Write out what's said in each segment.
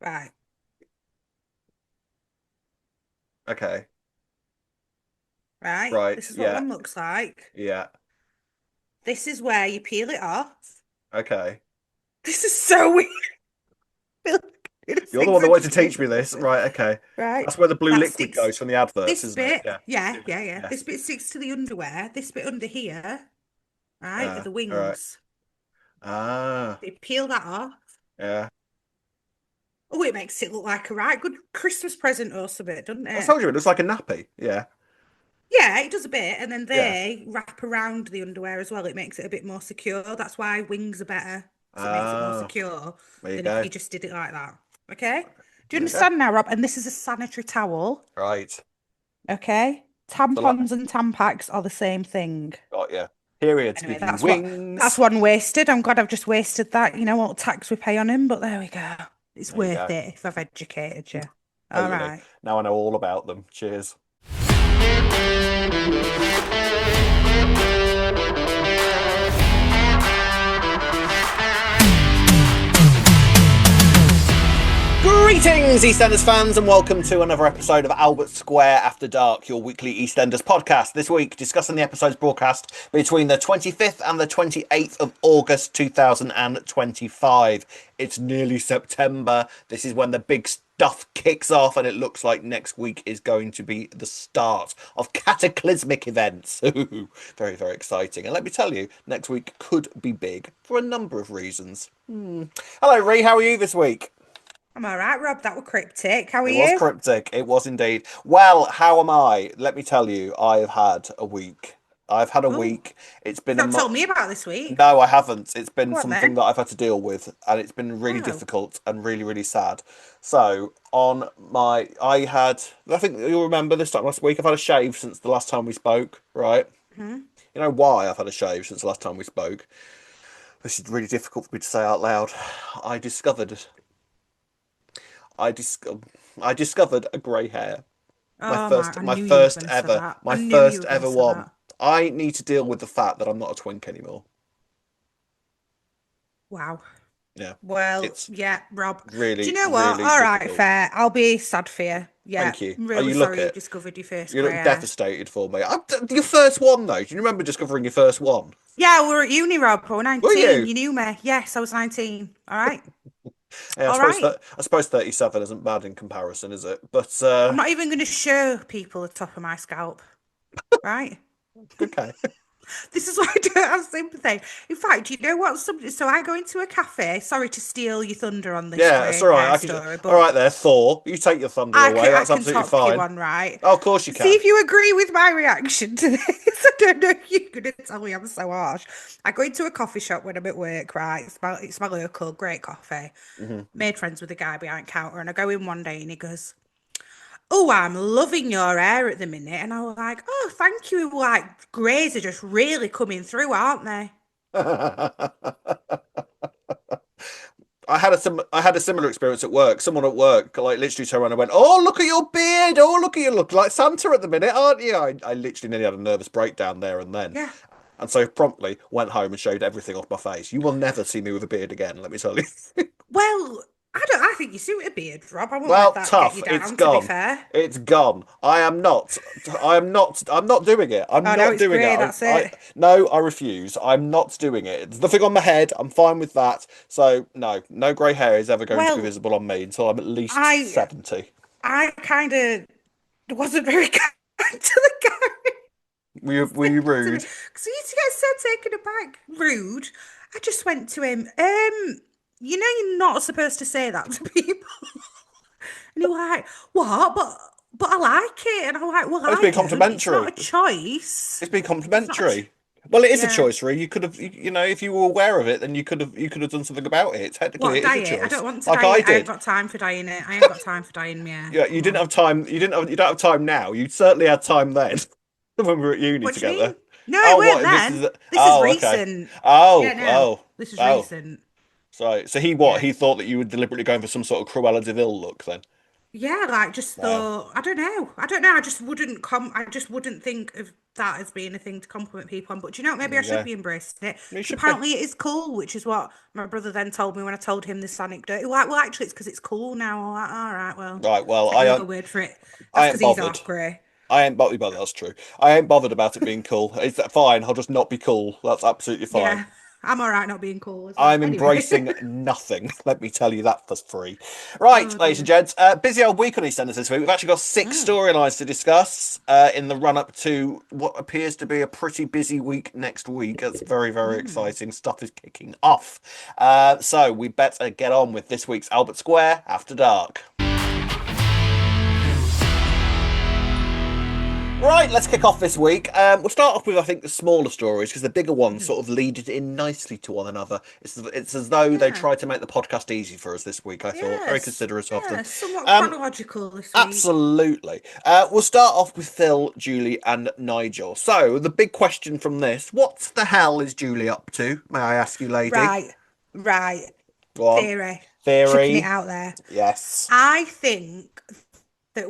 Right. Okay. Right. Right. This is what Yeah. one looks like. Yeah. This is where you peel it off. Okay. This is so weird. It's You're the one that wanted to teach me exaggerated. this. Right. Okay. Right. That's where the blue That liquid sticks. goes from the adverts, This isn't it? bit, Yeah. yeah, Yeah. yeah, yeah. Yeah. This bit sticks to the underwear. This bit under here, right, are the All right. wings. Ah. They peel that off. Yeah. Oh, it makes it look like a right good Christmas present or something, doesn't I it? told you it looks like a nappy. Yeah. Yeah, it does a bit, and then Yeah. they wrap around the underwear as well. It makes it a bit more secure. That's why wings are better, because it makes it more Ah. secure There you than if go. you just did it like that. Okay? Do you There you go. understand now, Rob? And this is a sanitary towel. Right. Okay? So like, Tampons and Tampax are the same thing. got you. Here to Anyway, give you that's wings. one wasted. I'm glad I've just wasted that. You know what tax we pay on him, but there we go. It's There you worth go. it if I've educated you. All Totally. right. Now I know all about them. Cheers. Greetings, EastEnders fans, and welcome to another episode of Albert Square After Dark, your weekly EastEnders podcast. This week, discussing the episodes broadcast between the 25th and the 28th of August 2025. It's nearly September. This is when the big stuff kicks off, and it looks like next week is going to be the start of cataclysmic events. Very, very exciting. And let me tell you, next week could be big for a number of reasons. Hello, Ree, how are you this week? I'm all right, Rob. That were cryptic. How are It was you? cryptic. It was indeed. Well, how am I? Let me tell you, I've had a week. I've had a Oh, week. It's you've been not told me about this week. no, I haven't. It's been Go on something then. that I've had to deal with, and it's been really Oh. difficult and really, really sad. So, I think you'll remember this time last week, I've had a shave since the last time we spoke, right? Hmm. You know why I've had a shave since the last time we spoke? This is really difficult for me to say out loud. I discovered, I dis I discovered a grey hair. My Oh my! first, I my knew you were first going to say ever, that. I my knew you first were going to ever say one. that. I need to deal with the fact that I'm not a twink anymore. Wow. Yeah, Well, it's yeah, Rob. Do you really, know what? really All right, difficult. fair. I'll be sad for you. Yeah, Thank you. I'm Oh, really you look sorry you've it. discovered your first You grey look hair. devastated for me. Your first one though. Do you remember discovering your first one? Yeah, we were at uni, Rob. I was Were 19. you? You knew me. Yes, I was 19. All right. Yeah, All right. I suppose 37 isn't bad in comparison, is it? But I'm not even going to show people the top of my scalp. Right. okay. This is why I don't have sympathy. In fact, you know what? So I go into a cafe. Sorry to steal your thunder on this Yeah, it's grey all right. hair I can. story, All but right, there, Thor. You take your thunder away. I That's can absolutely top you fine. on, right? Oh, of course you See can. if you agree with my reaction to this. I don't know if you're going to tell me I'm so harsh. I go into a coffee shop when I'm at work, right? It's my local, great coffee. Hmm. Made friends with the guy behind counter, and I go in one day and he goes, "Oh, I'm loving your hair at the minute." And I was like, "Oh, thank you." Like, greys are just really coming through, aren't they? I had a similar experience at work. Someone at work like literally turned around and went, "Oh, look at your beard! Oh, look at you! Look like Santa at the minute, aren't you?" I literally nearly had a nervous breakdown there and then, Yeah. and so promptly went home and shaved everything off my face. You will never see me with a beard again. Let me tell you. Well, I think you suit a beard, Rob. I won't let Well, that get tough. you It's down, to be gone. fair. It's gone. I am not. I am not. I'm not doing it. I'm Oh, no, not it's doing it. grey, that's I it. no. I refuse. I'm not doing it. There's nothing on my head. I'm fine with that. So no, no grey hair is ever going to be Well, visible on me until I'm at least I 70. I kind of wasn't very kind to the guy Were you speaking to me rude? because he used to get so taken aback, rude. I just went to him. You know you're not supposed to say that to people, and he was like, "What?" But I like it, and I'm like, "Well, Oh, it's I been don't. It's not complimentary. a choice. It's been It's not a ch complimentary. Well, it is a yeah." choice, Ree. You could have, if you were aware of it, then you could have done something about it. Technically, What, it is dye a it? I choice, don't want to like dye I it. I ain't did. got time for dyeing it. I ain't got time for dyeing my hair. Yeah, you Come didn't on. have time. You don't have time now. You certainly had time then when we were at uni What do you together. mean? No, it Oh, weren't what? This is. then. This is Oh, okay. recent. Yeah, Oh, no. oh, This is oh. recent. So he what? Yeah. He thought that you were deliberately going for some sort of Cruella de Vil look then. Yeah, like just Wow. thought, I don't know. I don't know. I just wouldn't think of that as being a thing to compliment people on. But do you know, what? Maybe There I you should go. be embracing it. You 'Cause should be. apparently it is cool, which is what my brother then told me when I told him this anecdote. He was like, well, actually, it's because it's cool now. I'm like, all right, well, Right. Well, take your word for it. I That's ain't because he's bothered. half grey. I ain't bothered. Well, that's true. I ain't bothered about it being cool. It's fine. I'll just not be cool. That's absolutely fine. Yeah, I'm all right not being cool as well. I'm Anyway. embracing nothing. Let me tell you that for free. Right, Oh ladies and dear. gents, busy old week on EastEnders this week. We've actually got six Mm. storylines to discuss in the run up to what appears to be a pretty busy week next week. It's very, very Mm. exciting. Stuff is kicking off. So we better get on with this week's Albert Square After Dark. Right, let's kick off this week. We'll start off with, I think, the smaller stories because the bigger ones Mm. sort of lead it in nicely to one another. It's as though they Yeah. tried to make the podcast easy for us this week, I thought. Very Yes. considerate of them. Yeah. Somewhat Um, chronological this week. absolutely. We'll start off with Phil, Julie, and Nigel. So, the big question from this, what the hell is Julie up to? May I ask you, lady? Right. Right. Go on. Theory. Chucking it Theory? out there. Yes. I think that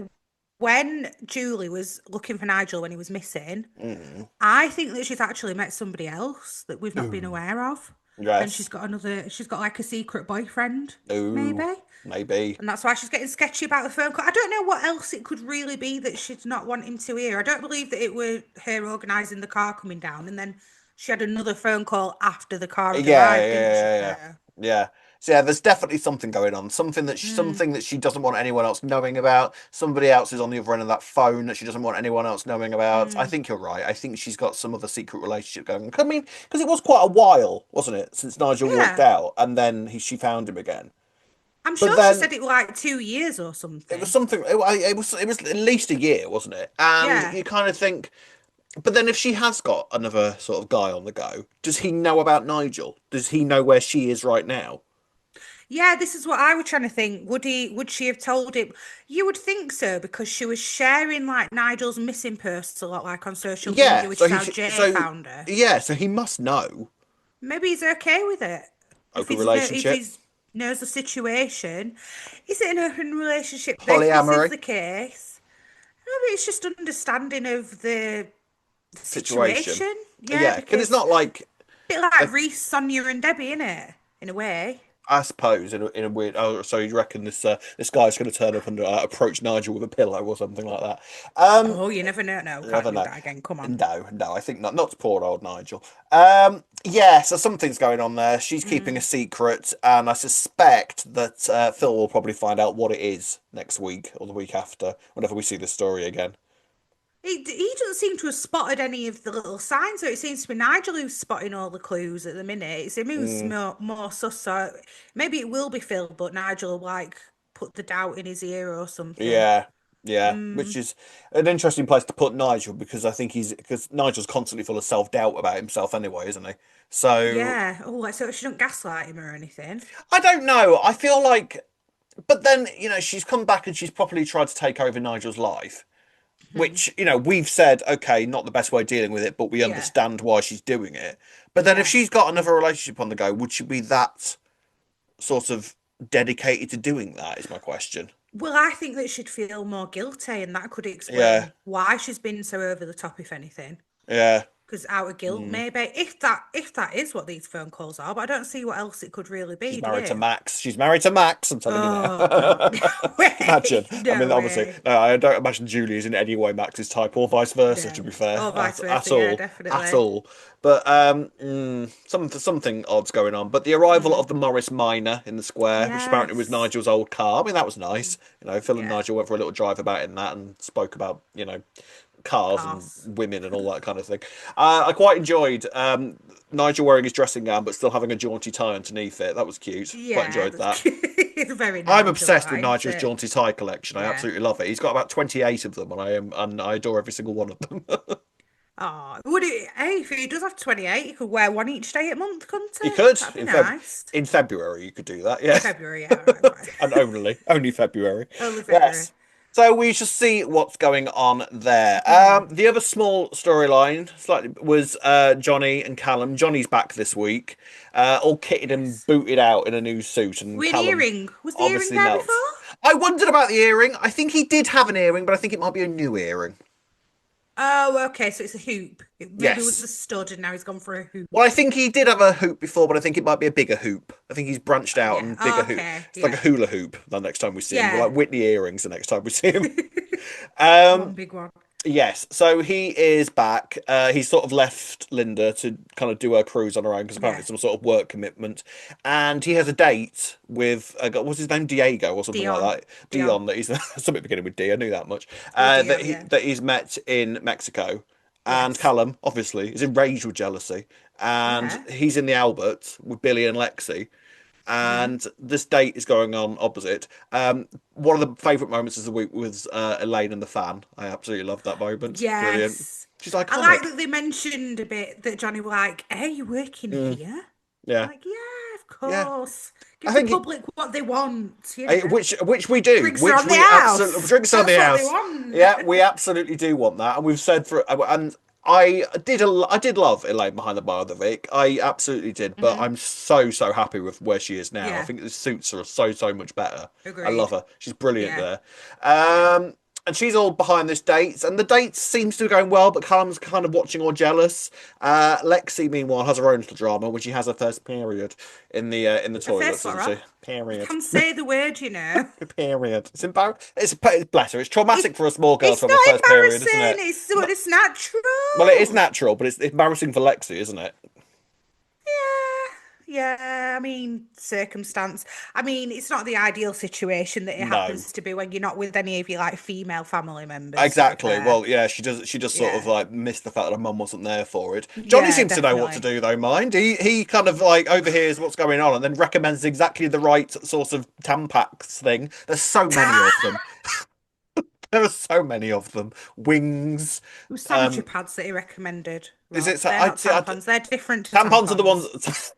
when Julie was looking for Nigel when he was missing, Mm. I think that she's actually met somebody else that we've not been Ooh. aware of. And Yes. she's got like a secret boyfriend, Ooh. maybe. Maybe. And that's why she's getting sketchy about the phone call. I don't know what else it could really be that she's not wanting to hear. I don't believe that it were her organising the car coming down and then she had another phone call after the car Yeah, had yeah, arrived, didn't she? yeah, yeah. Yeah. So yeah, there's definitely something going on. Mm, Something that she doesn't want anyone else knowing about. Somebody else is on the other end of that phone that she doesn't want anyone else knowing about. I mm. think you're right. I think she's got some other secret relationship going on. I mean, because it was quite a while, wasn't it, since Nigel walked Yeah. out, and then she found him again. I'm But sure she then said it was like 2 years or it was something. something. It was at least a year, wasn't it? And Yeah. you kind of think. But then if she has got another sort of guy on the go, does he know about Nigel? Does he know where she is right now? Yeah, this is what I was trying to think. Would she have told him? You would think so because she was sharing like Nigel's missing posts a lot like on social Yeah, media, which is how Jay found her. so he must know. Maybe he's okay with it. Open If relationship, he's knows the situation. Is it an open relationship? If this is polyamory the case, maybe it's just understanding of the situation. situation. Yeah, Yeah, because it's because not like a bit like a, Reese, Sonia, and Debbie, innit? In a way. I suppose in a weird. Oh, so you reckon this guy's going to turn up and approach Nigel with a pillow or something like that? Oh, you never know. No, You can't never do know. that again. Come on. No, no, I think not. Not to poor old Nigel. Yeah, so something's going on there. She's keeping a Mm. secret, and I suspect that Phil will probably find out what it is next week or the week after, whenever we see this story again. He doesn't seem to have spotted any of the little signs, so it seems to be Nigel who's spotting all the clues at the minute. It's him who's Mm, more sus. So maybe it will be Phil, but Nigel will like put the doubt in his ear or something. yeah, yeah, which Mm, is an interesting place to put Nigel because I think because Nigel's constantly full of self doubt about himself anyway, isn't he? So yeah. Oh, like, so she don't gaslight him or anything. I don't know. I feel like, but then she's come back and she's properly tried to take over Nigel's life. Hmm. Which we've said, okay, not the best way of dealing with it, but we Yeah. understand why she's doing it. But then if Yeah. she's got another relationship on the go, would she be that sort of dedicated to doing that, is my question. Well, I think that she'd feel more guilty, and that could Yeah, explain why she's been so over the top, if anything. yeah. Because out of guilt, Mm. maybe if that is what these phone calls are, but I don't see what else it could really She's be. Do married to you? Max. She's married to Max, I'm telling you now. Oh God, no Imagine. way, I mean, no obviously, way, no, I don't imagine Julie is in any way Max's type, or vice versa, to no. be fair, Or vice at versa, yeah, all. At definitely. all. But something odd's going on. But the arrival Mm. of the Morris Minor in the square, which apparently was Yes, Nigel's old car. I mean, that was nice. Phil and yeah, Nigel went for a little drive about in that and spoke about, cars and cars, women and all that kind of thing. I quite enjoyed Nigel wearing his dressing gown but still having a jaunty tie underneath it. That was cute. Quite yeah, enjoyed that's that. cute. It's very I'm Nigel, obsessed with that, isn't Nigel's it? jaunty tie collection. I Yeah. absolutely love it. He's got about 28 of them, and I adore every single one of them. Oh, would it? Hey, if he does have 28, he could wear one each day a month, couldn't He he? could That'd be nice. in February. You could do that, In yeah, February, yeah, right, right. and only February. Only February. Yes. So we shall see what's going on there. Mm. The other small storyline, slightly, was Johnny and Callum. Johnny's back this week, all kitted and Yes. booted out in a new suit, and Weird Callum earring. Was the earring obviously there before? melts. I wondered about the earring. I think he did have an earring, but I think it might be a new earring. Oh, okay, so it's a hoop. It maybe was Yes. a stud and now he's gone for a Well, I hoop. think he did have a hoop before, but I think it might be a bigger hoop. I think he's branched out Yeah, and bigger oh, hoop. okay, It's like a yeah. hula hoop the next time we see him. We're Yeah. like Whitney earrings the next time we see him. Um, One big one. Yes, so he is back. He's sort of left Linda to kind of do her cruise on her own because apparently Yeah. it's some sort of work commitment, and he has a date with what's his name, Diego or something like Dion. that. Dion. Dion. That he's something beginning with D. I knew that much. With That Dion, he yeah. that he's met in Mexico, and Yes. Callum obviously is enraged with jealousy, and Yeah. he's in the Albert with Billy and Lexi, Mm-hmm. and this date is going on opposite. One of the favourite moments of the week was Elaine and the fan. I absolutely loved that moment. Brilliant. Yes. She's I like iconic. that they mentioned a bit that Johnny were like, hey, you working Mm, here? yeah, Like, yeah, of yeah. course. I Give the think public what they want, you know. which we do, Drinks are which on the we absolutely house. drinks on That's the what they house. want. Yeah, we absolutely do want that, and we've said for and. I did love Elaine behind the bar of the Vic. I absolutely did, but Hmm. I'm so happy with where she is now. I Yeah, think the suits are so much better. I love agreed. her. She's brilliant Yeah, there. yeah. And she's all behind this date, and the date seems to be going well, but Callum's kind of watching or jealous. Lexi, meanwhile, has her own little drama when she has her first period in the A toilets, first what, doesn't Rob? she? You Period. can say the word, you know. Period. It's embarrassing. Bless her. It's It, traumatic for a small girl to it's have a not first period, isn't embarrassing. it? It's natural. Well, it is natural, but it's embarrassing for Lexi, isn't it? Yeah, yeah. I mean, circumstance. I mean, it's not the ideal situation that it No. happens to be when you're not with any of your like female family members, to be Exactly. fair. Well, yeah, she does sort of Yeah. like miss the fact that her mum wasn't there for it. Johnny Yeah, seems to know what to definitely. do though, mind. He kind of like overhears what's going on and then recommends exactly the right sort of Tampax thing. There's so many of them. There are so many of them. Wings. It was sanitary Um, pads that he recommended, is Rob. it? They're not tampons. They're different to Tampons are the ones. tampons.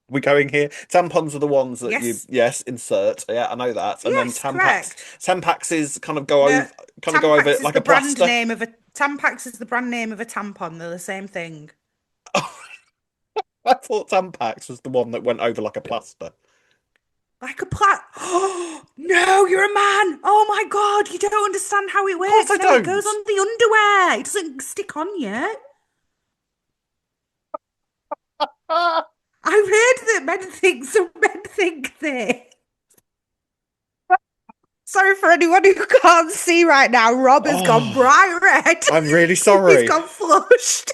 We're going here. Tampons are the ones that you, Yes. yes, insert. Yeah, I know that. And then Yes, correct. Tampax is No, kind of go over Tampax it is like the a brand plaster. name of a Tampax is the brand name of a tampon. They're the same thing. I thought Tampax was the one that went over like a plaster. Like a plat. Oh, no, you're a man. Oh my God, you don't understand how it Of course I works. No, it goes don't. on the underwear. It doesn't stick on you. Ah, I've heard that men think this. Sorry for anyone who can't see right now. Rob has gone oh, bright red. I'm really He's sorry. gone flushed.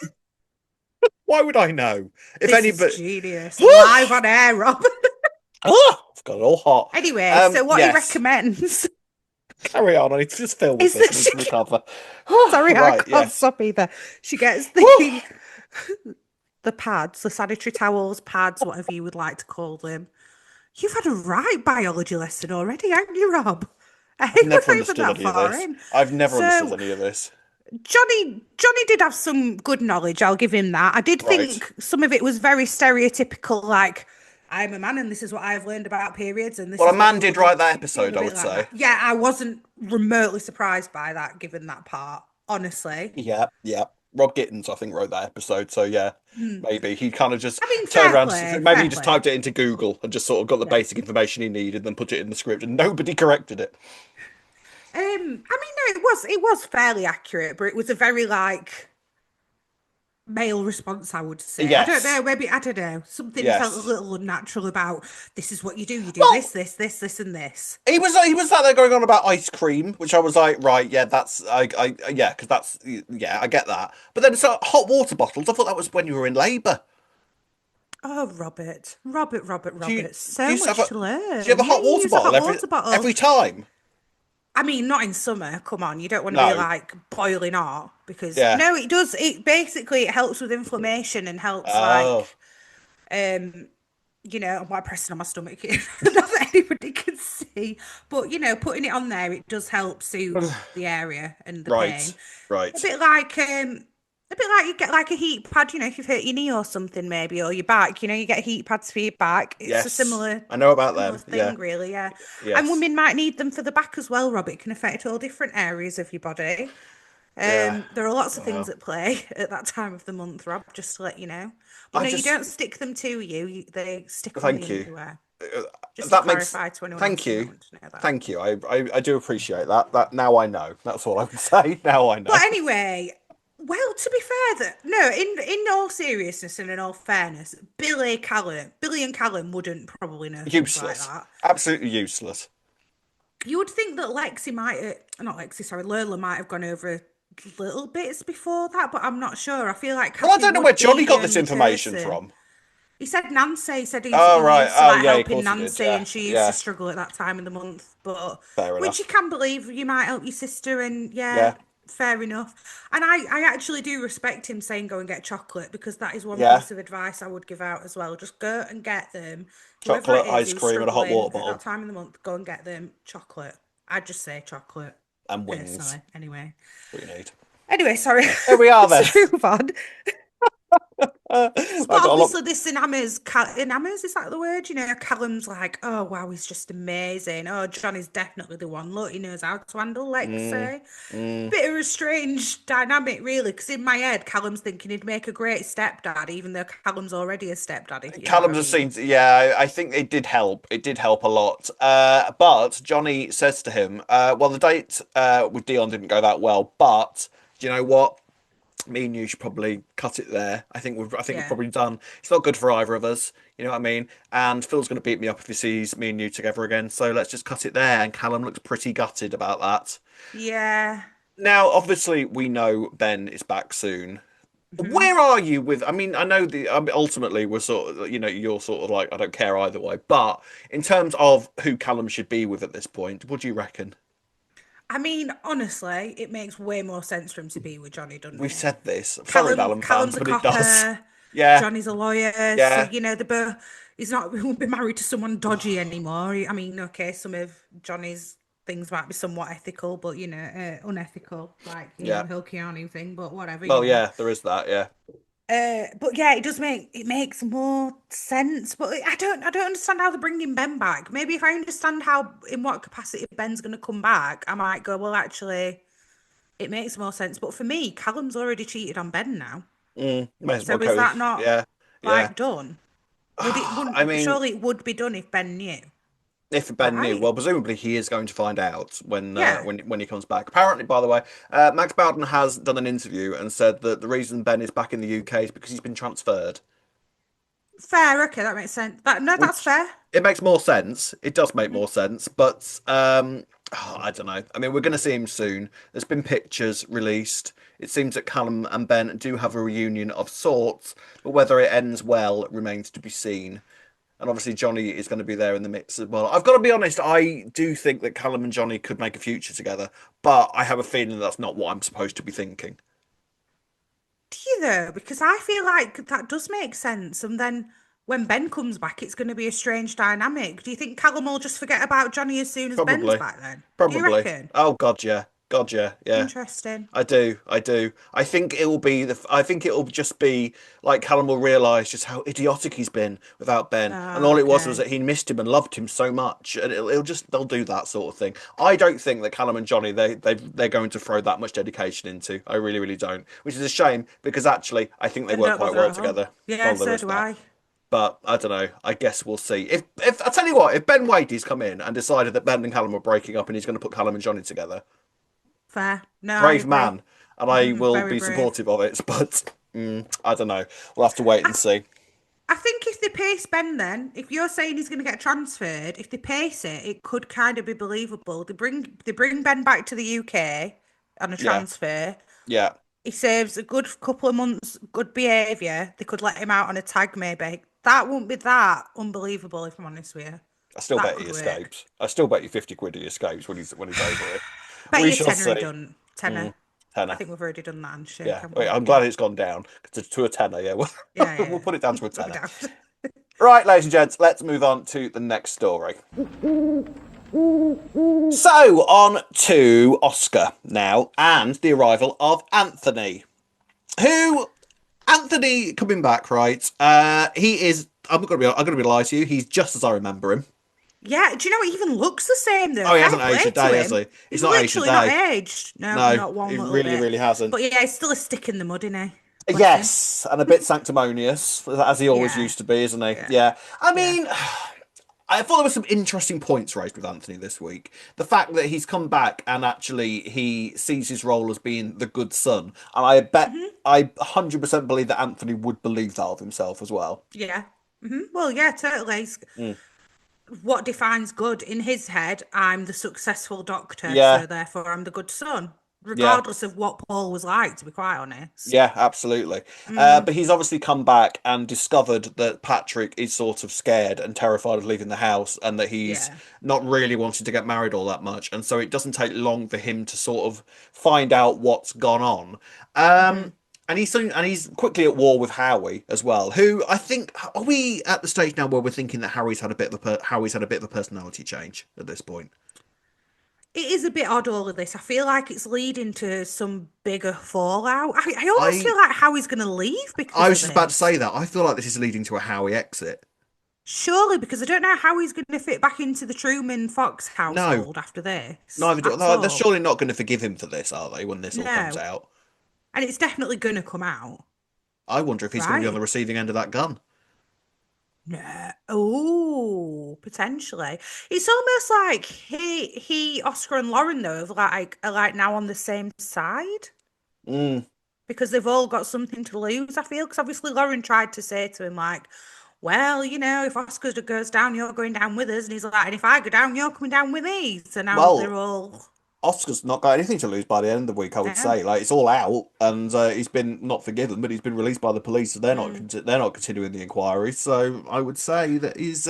Why would I know? If This is anybody, genius. Live on air, Rob. I've got it all hot. Anyway, so what he Yes. recommends Carry on. I need to just film with is this. that I need to she. recover. Sorry, I Right. can't Yes. stop either. She gets Whew. the pads, the sanitary towels, pads, whatever you would like to call them. You've had a right biology lesson already, haven't you, Rob? Hey, I've we're never not even understood that any of far this. in. I've never understood So any of this. Johnny did have some good knowledge. I'll give him that. I did Right. think some of it was very stereotypical, like I'm a man and this is what I've learned about periods and this Well, a is what man you will did do. write that It seemed episode, a I bit would like say. that. Yeah, I wasn't remotely surprised by that, given that part, honestly. Yeah, yeah. Rob Gittins, I think, wrote that episode. So yeah, Hmm. maybe he kind of just I mean, turned fair around. play, Maybe he fair just play. typed it into Google and just sort of got the Yeah. basic information he needed, and then put it in the script, and nobody corrected it. I mean, no, it was fairly accurate, but it was a very like male response, I would say. I don't know, Yes, maybe I don't know. Something felt a yes. little unnatural about this is what you do. You do Well, this, and this. he was sat there going on about ice cream, which I was like, right, yeah, that's yeah, because that's yeah, I get that. But then so hot water bottles. I thought that was when you were in labour. Oh, Do you Robert. do So you have much a to do you have learn. a Yeah, hot you water use a bottle hot water bottle. every time? I mean, not in summer. Come on, you don't want to be No, like boiling hot because yeah. no, it does. It basically it helps with inflammation and helps Oh, like um I'm like pressing on my stomach here. Not that anybody can see, but putting it on there, it does help soothe the area and the pain. right, A right. bit like you get like a heat pad, if you've hurt your knee or something maybe, or your back, you get heat pads for your back. It's a Yes, similar I know about similar them. Yeah, thing, really, yeah. And yes, women might need them for the back as well, Rob. It can affect all different areas of your body. yeah. There are lots of things Wow. at play at that time of the month, Rob, just to let you know. But I no, you just don't stick them to you. They stick on the thank you. underwear. Just to that makes. clarify to anyone else Thank who might you, want to know that. thank you. I do appreciate that. That now I know. That's all I can say. Now I know. But anyway, well, to be fair, that no, in all seriousness and in all fairness, Billy and Callum wouldn't probably know things like Useless. that. Absolutely useless. You would think that not Lexi, sorry, Lola might have gone over little bits before that, but I'm not sure. I feel like Well, I Kathy don't know where would be Johnny the got this only information person. from. He said Nancy. He said he Oh right. used to Oh like yeah. Of helping course he did. Nancy, Yeah. and she used to Yeah. struggle at that time of the month. But Fair which you enough. can believe, you might help your sister, and yeah, Yeah. fair enough. And I actually do respect him saying go and get chocolate because that is one Yeah. piece of advice I would give out as well. Just go and get them. Whoever it Chocolate, is ice who's cream, and a hot water struggling at that bottle time of the month, go and get them chocolate. I'd just say chocolate and wings. personally. Anyway. What you need. Anyway, sorry. There we are then. Let's move on. I But got a lot. obviously, this enamours, is that the word? You know, Callum's like, oh wow, he's just amazing. Oh, Johnny's definitely the one. Look, he knows how to handle Mm, Lexi. mm. Bit of a strange dynamic, really, because in my head, Callum's thinking he'd make a great stepdad, even though Callum's already a stepdad, if you know what I Callum's a mean. scene. Yeah, I think it did help. It did help a lot. But Johnny says to him, "Well, the date with Dion didn't go that well, but do you know what? Me and you should probably cut it there. I think we've Yeah. probably done. It's not good for either of us. You know what I mean? And Phil's going to beat me up if he sees me and you together again. So let's just cut it there." And Callum looks pretty gutted about that. Yeah. Now, obviously, we know Ben is back soon. Hmm. Where are you with? I mean, I know ultimately we're sort of, you're sort of like I don't care either way. But in terms of who Callum should be with at this point, what do you reckon? I mean, honestly, it makes way more sense for him to be with Johnny, doesn't We've it? said this. Sorry, Allen fans, Callum's a but it does. copper. Yeah, Johnny's a lawyer, so yeah, you know he's not he won't be married to someone dodgy anymore. I mean, okay, some of Johnny's things might be somewhat ethical, but you know, unethical, like you know yeah. the whole Keanu thing. But whatever, you Well, know. yeah, there is that. Yeah, But yeah, it makes more sense. But I don't understand how they're bringing Ben back. Maybe if I understand how in what capacity Ben's going to come back, I might go, well, actually, it makes more sense. But for me, Callum's already cheated on Ben now. may as well So is go. that not Yeah, yeah. like done? Would it I wouldn't mean, surely it would be done if Ben knew, if Ben knew, right? well, presumably he is going to find out Yeah. when he comes back. Apparently, by the way, Max Bowden has done an interview and said that the reason Ben is back in the UK is because he's been transferred. Fair, okay, that makes sense. That's Which fair. it makes more sense. It does make Mhm. more sense, but I don't know. I mean, we're going to see him soon. There's been pictures released. It seems that Callum and Ben do have a reunion of sorts, but whether it ends well remains to be seen. And obviously, Johnny is going to be there in the mix as well. I've got to be honest, I do think that Callum and Johnny could make a future together, but I have a feeling that's not what I'm supposed to be thinking. Do you though? Because I feel like that does make sense. And then when Ben comes back, it's going to be a strange dynamic. Do you think Callum will just forget about Johnny as soon as Ben's Probably. back then? Do you Probably. reckon? Oh God, yeah. God, yeah, yeah. Interesting. I do, I do. I think it will be the. I think it will just be like Callum will realise just how idiotic he's been without Ben, and Ah, all it was okay. that he missed him and loved him so much, and it'll just they'll do that sort of thing. I don't think that Callum and Johnny they're going to throw that much dedication into. I really, really don't, which is a shame because actually I think they Then work don't quite bother well at all. together. Yeah, Well, there so is do that. I. But I don't know. I guess we'll see. If I tell you what, if Ben Wadey's come in and decided that Ben and Callum were breaking up and he's going to put Callum and Johnny together, Fair. No, I brave agree. man, and I will Very be brave. supportive of it. But I don't know. We'll have to wait I, and see. I think if they pace Ben, then if you're saying he's going to get transferred, if they pace it, it could kind of be believable. They bring Ben back to the UK on a Yeah, transfer. yeah. He saves a good couple of months, good behaviour. They could let him out on a tag, maybe. That won't be that unbelievable, if I'm honest with you. I still That bet he could work. escapes. I still bet you 50 quid he escapes when he's over it. Bet We you a shall tenner he see. done. Tenner. I Tenner. think we've already done that handshake, Yeah. haven't Wait, we? I'm Yeah. glad it's gone down to a tenner. Yeah, Yeah, we'll yeah, put it down yeah. to a No tenner. doubt. Right, ladies and gents, let's move on to the next story. So, on to Oscar now and the arrival of Anthony. Who Anthony coming back, right? He is. I'm gonna be lying to you. He's just as I remember him. Yeah, do you know he even looks the same though? Oh, he Fair hasn't aged play a to day, has him. he? He's He's not aged a literally not day. aged. No, No, not he one little really, bit. really hasn't. But yeah, he's still a stick in the mud, isn't he? Bless him. Yes, and a bit sanctimonious, as he always Yeah, used to be, isn't he? yeah, Yeah. I yeah. mean, I thought there were some interesting points raised with Anthony this week. The fact that he's come back and actually he sees his role as being the good son, and Hmm. I 100% believe that Anthony would believe that of himself as well. Yeah. Well, yeah, totally. Mm. What defines good in his head? I'm the successful doctor, Yeah, so therefore I'm the good son, yeah. regardless of what Paul was like, to be quite honest. Yeah, absolutely. Mm, But he's obviously come back and discovered that Patrick is sort of scared and terrified of leaving the house, and that he's yeah. not really wanting to get married all that much. And so it doesn't take long for him to sort of find out what's gone on. Hmm. And he's quickly at war with Howie as well. Who I think are we at the stage now where we're thinking that Howie's had a bit of a personality change at this point. It is a bit odd, all of this. I feel like it's leading to some bigger fallout. I almost I feel like Howie's going to leave I because was of just about to this. say that. I feel like this is leading to a Howie exit. Surely, because I don't know how he's going to fit back into the Truman Fox No, household after this neither do at no, they're all. surely not going to forgive him for this, are they, when this all comes No. out? And it's definitely going to come out, I wonder if he's going to be on the right? receiving end of that gun. No. Oh, potentially. It's almost like Oscar and Lauren though are like now on the same side Mm, because they've all got something to lose. I feel because obviously Lauren tried to say to him like, well, if Oscar goes down, you're going down with us, and he's like, and if I go down, you're coming down with me. So now they're well, all Oscar's not got anything to lose by the end of the week, I would no. say. Like, it's all out, and he's been not forgiven, but he's been released by the police, so Mm. they're not continuing the inquiry. So I would say that he's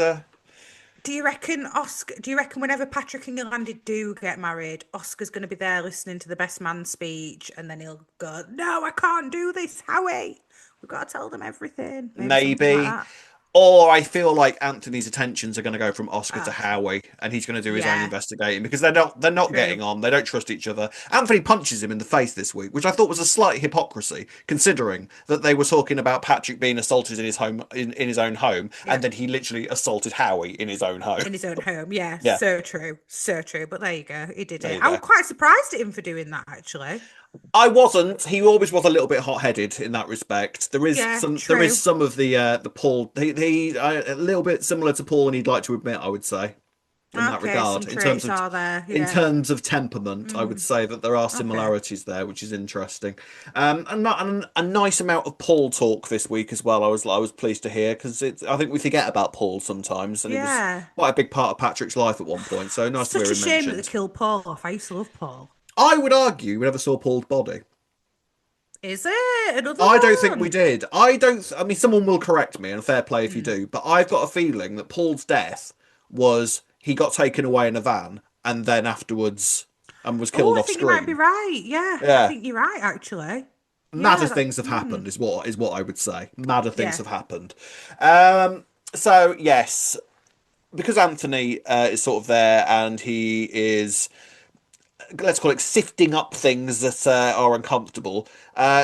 Do you reckon Oscar? Do you reckon whenever Patrick and Yolanda do get married, Oscar's going to be there listening to the best man speech, and then he'll go, "No, I can't do this, Howie. We've got to tell them everything." Maybe something like maybe. that. Or I feel like Anthony's attentions are going to go from Oscar to Ah, Howie, and he's going to do his own yeah, investigating because they're not true. getting on. They don't trust each other. Anthony punches him in the face this week, which I thought was a slight hypocrisy, considering that they were talking about Patrick being assaulted in his home in his own home, and Yeah, then he literally assaulted Howie in his own home. in his own home. Yeah, Yeah, so true, so true. But there you go. He did there it. you I go. was quite surprised at him for doing that, actually. I wasn't. He always was a little bit hot-headed in that respect. There is Yeah, some. There is true. some of the Paul. A little bit similar to Paul, and he'd like to admit. I would say. In that Okay, regard, some traits are there. in Yeah. terms of temperament, I would Mm, say that there are okay. similarities there, which is interesting. And a nice amount of Paul talk this week as well. I was pleased to hear because I think we forget about Paul sometimes, and he was Yeah. quite a big part of Patrick's life at one point. So nice to Such hear a him shame that they mentioned. killed Paul off. I used to love Paul. I would argue we never saw Paul's body. Is it another I don't think we one? did. I don't. I mean, someone will correct me, and fair play if you Mm. do. But I've got a feeling that Paul's death was he got taken away in a van, and then afterwards, and was Oh, killed I off think you might be screen. right. Yeah, I Yeah, think you're right, actually. madder Yeah, that, things have happened is what I would say. Madder things yeah. have happened. Um, so yes, because Anthony is sort of there, and he is, let's call it, sifting up things that are uncomfortable.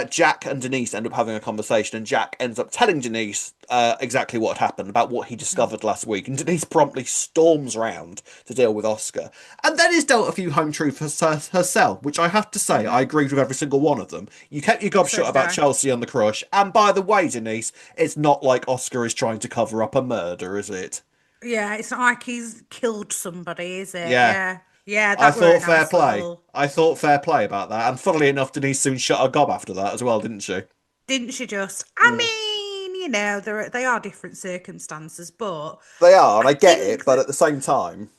Jack and Denise end up having a conversation, and Jack ends up telling Denise exactly what had happened about what he Mm. discovered last week. And Denise promptly storms round to deal with Oscar, and then is dealt a few home truths herself, which I have to say I Mm-hmm. agreed with every single one of them. You kept your gob So shut did about I. Chelsea and the crush, and by the way, Denise, it's not like Oscar is trying to cover up a murder, is it? Yeah, it's not like he's killed somebody, is it? Yeah, Yeah. Yeah, I that were a thought fair nice play. little. I thought fair play about that. And funnily enough, Denise soon shut her gob after that as well, didn't she? Didn't she just? I Mm. mean, they are different circumstances, but They are, and I I get it, think but that at the same time,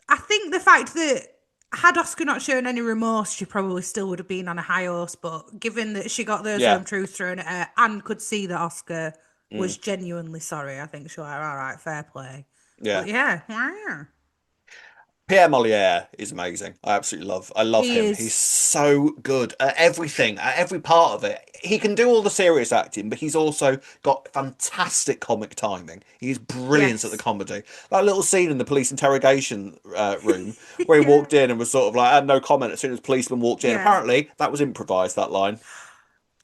I think the fact that had Oscar not shown any remorse, she probably still would have been on a high horse. But given that she got those yeah, home truths thrown at her and could see that Oscar mm, was genuinely sorry, I think she was like, all right, fair play. yeah. But yeah, wow. Pierre Moliere is amazing. I love He him. He's is, so good at everything, at every part of it. He can do all the serious acting, but he's also got fantastic comic timing. He's brilliant at the yes. comedy. That little scene in the police interrogation room where he Yeah, walked in and was sort of like, had no comment as soon as policeman walked in. yeah. Apparently, that was improvised, that line.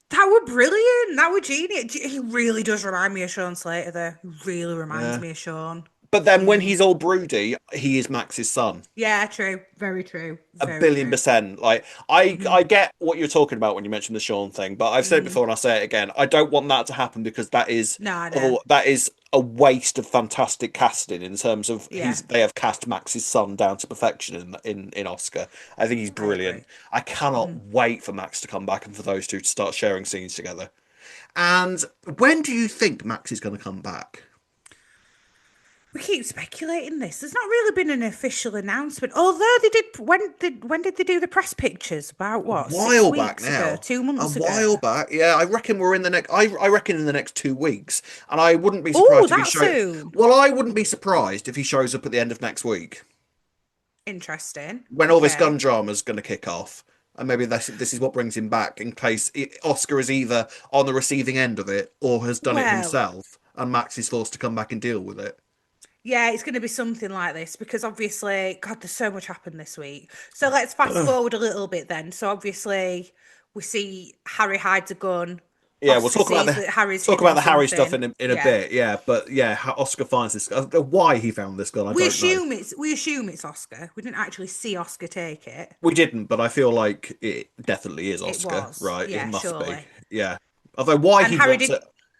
That were brilliant. That were genius. He really does remind me of Sean Slater, though. He really reminds Yeah. me of Sean. But then when he's all broody, he is Max's son. Yeah, true. Very true. A Very billion true. percent. Like I get what you're talking about when you mentioned the Sean thing, but I've said it before and I'll say it again. I don't want that to happen because No, I know. that is a waste of fantastic casting in terms of Yeah, they have cast Max's son down to perfection in Oscar. I think he's I brilliant. agree. I cannot wait for Max to come back and for those two to start sharing scenes together. And when do you think Max is going to come back? We keep speculating this. There's not really been an official announcement. Although they did. When did they do the press pictures? About A what? Six while back weeks ago? now. Two A months while ago? back, yeah. I reckon we're in the next. I reckon in the next 2 weeks, and I wouldn't be Oh, surprised if he that show. soon. Well, I wouldn't be surprised if he shows up at the end of next week Interesting. when all this gun Okay. drama's going to kick off, and maybe this is what brings him back in case Oscar is either on the receiving end of it or has done it Well, himself, and Max is forced to come back and deal with it. yeah, it's going to be something like this because obviously, God, there's so much happened this week. So let's fast forward a little bit then. So obviously, we see Harry hides a gun. Yeah, we'll Oscar sees that Harry's talk about hidden the Harry stuff something. in a Yeah. bit. Yeah, but yeah, how Oscar finds this. Why he found this gun, I don't know. We assume it's Oscar. We didn't actually see Oscar take it. We didn't, but I feel like it definitely is It Oscar, was. right? It Yeah, must be. surely. Yeah. Although And Harry did